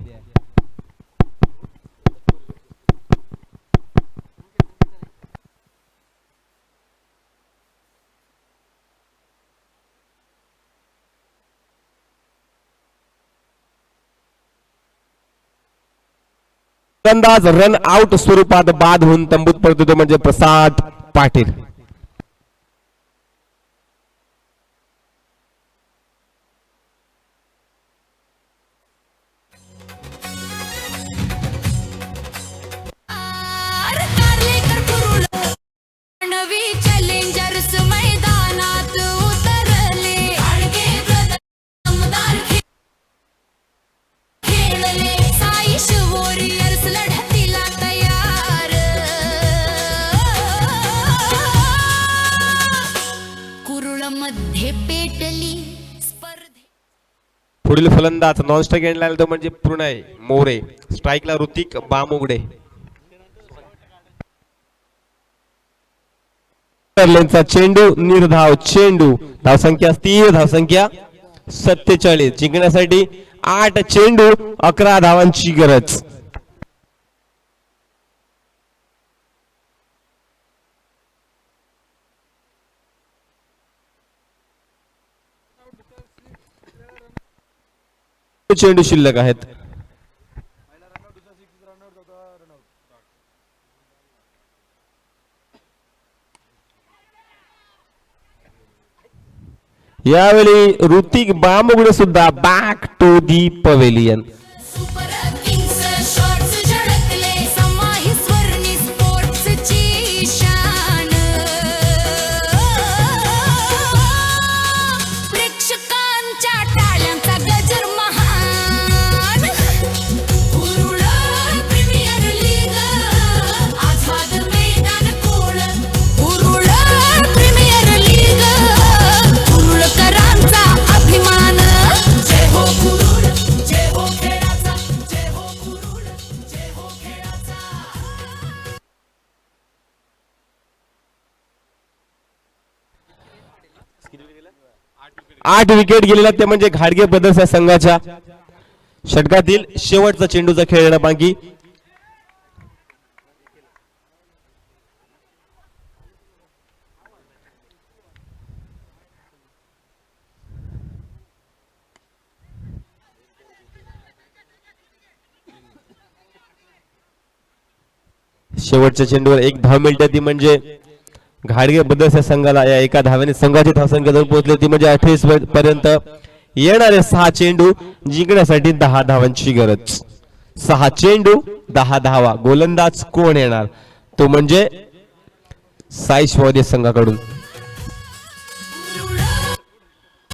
अंदाज रन आउट स्वरूपात बाद होऊन तंबूत पडतो तो म्हणजे प्रसाद पाटील. नवी चॅलेंजर्स मैदानात उतरले दमदार खेळले साईश वॉरियर्स लढतीला तयार कुरुळ मध्ये पेटली स्पर्धे. पुढील फलंदाज नॉनस्ट्राईक एंडला आला तो म्हणजे प्रणय मोरे. स्ट्राईकला ऋतिक बामुगडे. लेनचा चेंडू निर्धाव चेंडू. धावसंख्या स्थिर धावसंख्या 47. जिंकण्यासाठी 8 चेंडू 11 धावांची गरज. चेंडू शिल्लक आहेत. यावेळी ऋतिक बामुगडे सुद्धा back to the pavilion. Super kings shots झळकले समाही स्वर्णी स्पोर्ट्सची शान प्रेक्षकांच्या टाळ्यांचा गजर महान कुरुळ प्रीमियर लीग आझाद मैदान कोळ कुरुळ प्रीमियर लीग कुरुळकरांचा अभिमान. जय हो कुरुळ जय हो खेळाचा जय हो कुरुळ जय हो खेळाचा. 8 विकेट गेलेला ते म्हणजे घाडगे ब्रदर्स या संघाच्या. षटकातील शेवटचा चेंडूचा खेळणं बाकी. शेवटच्या चेंडूवर 1 धाव मिळते ती म्हणजे घाडगे ब्रदर्स या संघाला. या एका धाव्याने संघाची धावसंख्या जवळ पोहोचली ती म्हणजे 28 पर्यंत. येणारे 6 चेंडू जिंकण्यासाठी 10 धावांची गरज. 6 चेंडू 10 धावा. गोलंदाज कोण येणार तो म्हणजे साई शिवाजी संघाकडून.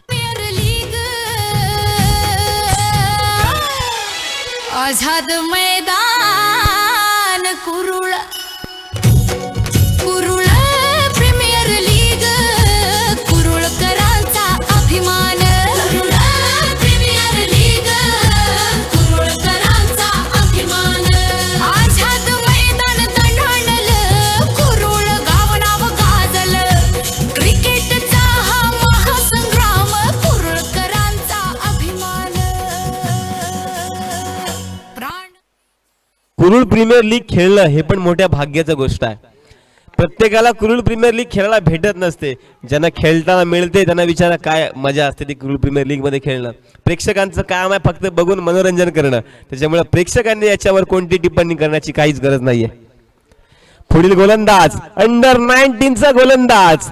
Premier league Azad Maidan Kurul Kurul premier league कुरुळकरांचा अभिमान. कुरुळ प्रीमियर लीग कुरुळकरांचा अभिमान. आझाद मैदान दणाणलं कुरुळ गाव नाव गाजलं क्रिकेटचा हा महासंग्राम कुरुळकरांचा अभिमान. प्राण कुरुळ प्रीमियर लीग खेळणं हे पण मोठ्या भाग्याची गोष्ट आहे. प्रत्येकाला कुरुळ प्रीमियर लीग खेळायला भेटत नसते. ज्यांना खेळताना मिळते त्यांना विचारा काय मजा असते ती कुरुळ प्रीमियर लीग मध्ये खेळणं. प्रेक्षकांचं काम आहे फक्त बघून मनोरंजन करणं. त्याच्यामुळे प्रेक्षकांनी याच्यावर कोणती टिप्पणी करण्याची काहीच गरज नाहीये. पुढील गोलंदाज अंडर 19चा गोलंदाज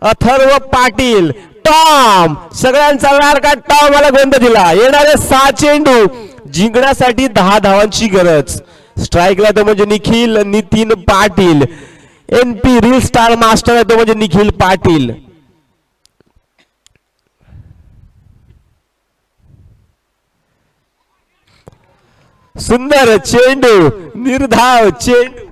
अथर्व पाटील. टॉम सगळ्यांचा लाडका टॉम आला गोंद दिला. येणारे 6 चेंडू जिंकण्यासाठी 10 धावांची गरज. स्ट्राईकला तो म्हणजे Nikhil Nitin Patil. NP reel star master आहे तो म्हणजे निखिल पाटील. सुंदर चेंडू निर्धाव चेंडू.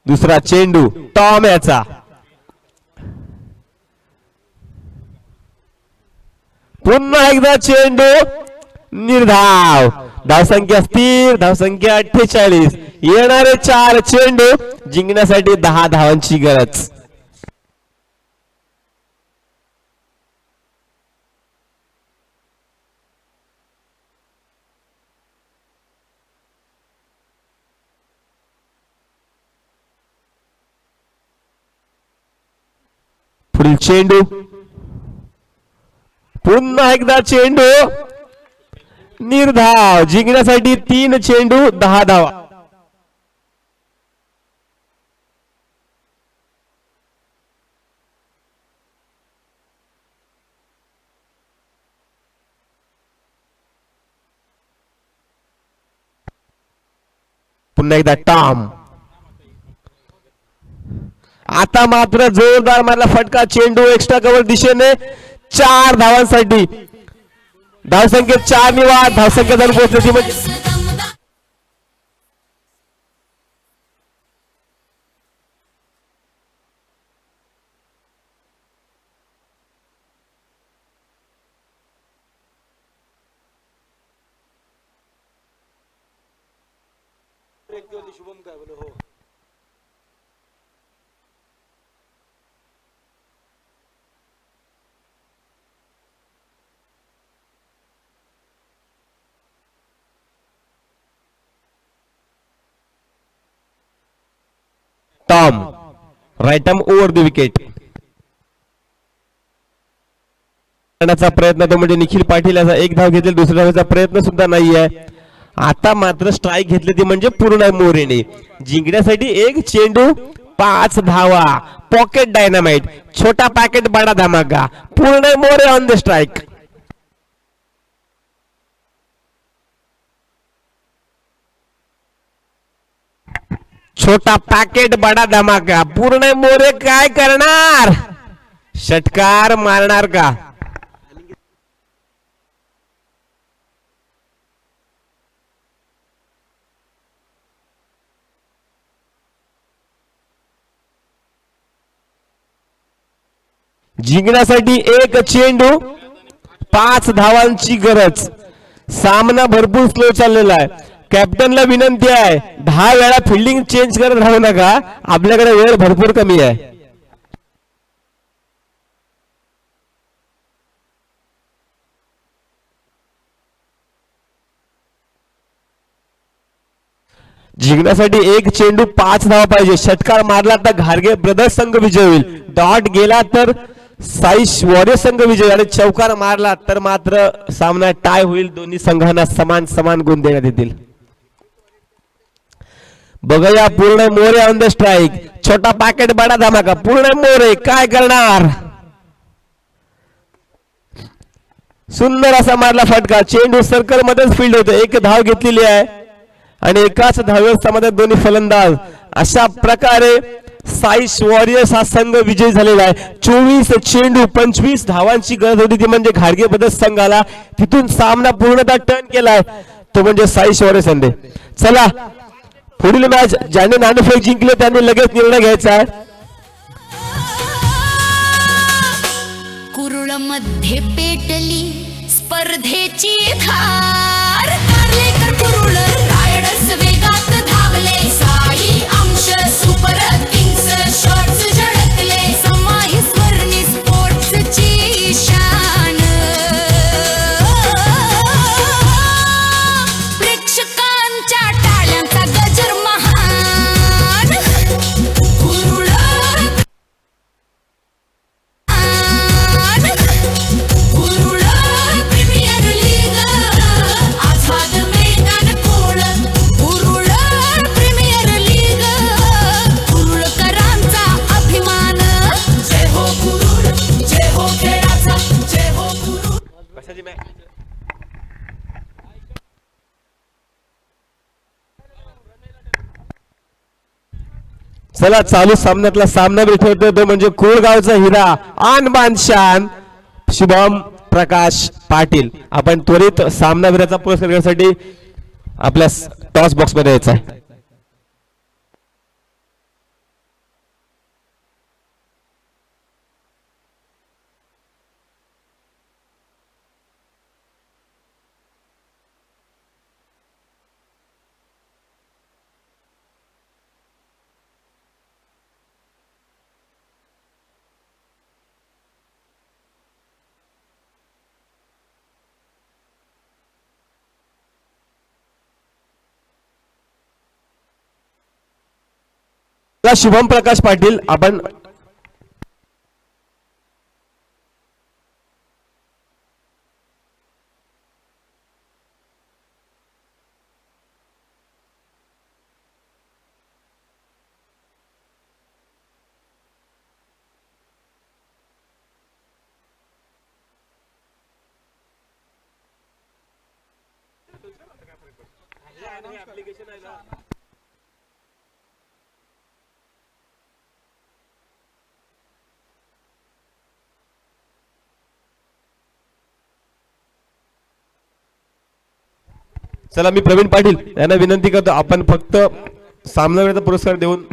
दुसरा चेंडू टॉम याचा. पुन्हा एकदा चेंडू निर्धाव. धावसंख्या स्थिर धावसंख्या 48. येणारे 4 चेंडू जिंकण्यासाठी 10 धावांची गरज. पुढील चेंडू, पुन्हा एकदा चेंडू, निर्धाव. जिंकण्यासाठी 3 चेंडू 10 धावा. पुन्हा एकदा टॉम. आता मात्र जोरदार मारला फटका. चेंडू एक्स्ट्रा कव्हर दिशेने 4 धावांसाठी. धावसंख्येत 4 निवाद. धावसंख्या जाऊन पोहोचली म्हणजे टॉम. Right arm over the wicket. करण्याचा प्रयत्न तो म्हणजे निखिल पाटील याचा 1 धाव घेतली. दुसऱ्या धावेचा प्रयत्न सुद्धा नाहीये. आता मात्र स्ट्राईक घेतली ती म्हणजे पूर्ण मोरेने. जिंकण्यासाठी 1 चेंडू 5 धावा. Pocket dynamite. छोटा पॅकेट बडा धमाका. पूर्ण मोरे ऑन द स्ट्राईक. छोटा पॅकेट बडा धमाका. पूर्ण मोरे काय करणार? षटकार मारणार का? जिंकण्यासाठी 1 चेंडू 5 धावांची गरज. सामना भरपूर स्लो चाललेला आहे. कॅप्टनला विनंती आहे 10 वेळा फिल्डिंग चेंज करत राहू नका. आपल्याकडे वेळ भरपूर कमी आहे. जिंकण्यासाठी 1 चेंडू 5 धावा पाहिजे. षटकार मारला तर घारगे ब्रदर्स संघ विजय होईल. डॉट गेला तर साई वॉरियर संघ विजय. आणि चौकार मारला तर मात्र सामना टाय होईल. दोन्ही संघांना समान समान गुण देण्यात येतील. बघूया पूर्ण मोरे ऑन द स्ट्राईक. छोटा पॅकेट बडा धमाका. पूर्ण मोरे काय करणार? सुंदर असा मारला फटका. चेंडू सर्कल मध्येच फील्ड होते. 1 धाव घेतलेली आहे आणि एकाच धाव्यामध्ये दोन्ही फलंदाज. अशा प्रकारे साईश वॉरियर्स हा संघ विजयी झालेला आहे. 24 चेंडू 25 धावांची गरज होती ती म्हणजे घाडगे ब्रदर्स संघाला. तिथून सामना पूर्णतः टर्न केलाय तो म्हणजे साईश वॉरियर्स संघ. चला पुढील मॅच ज्याने नाणेफेक जिंकले त्यांनी लगेच निर्णय घ्यायचा आहे. कुरुळ मध्ये पेटली स्पर्धेची धार. कारलेकर कुरुळ रायडर्स वेगात धावले. साई अंश सुपर किंग्स शॉट्स झळकले. समाही स्वर्णी स्पोर्ट्सची शान. प्रेक्षकांच्या टाळ्यांचा गजर महान. Kurul Kurul premier league. आझाद मैदान कोळ. Kurul premier league. कुरुळकरांचा अभिमान. जय हो कुरुळ, जय हो खेळाचा, जय हो कुरुळ. चला चालू सामन्यातला सामना भेटवतो तो म्हणजे कोळगावचा हिरा आन बान शान शुभम प्रकाश पाटील. आपण त्वरित सामनावीराचा पुरस्कार घेण्यासाठी आपल्या टॉस बॉक्स मध्ये यायचा आहे. शुभम प्रकाश पाटील आपण चला मी प्रवीण पाटील यांना विनंती करतो आपण फक्त सामनावीराचा पुरस्कार देऊन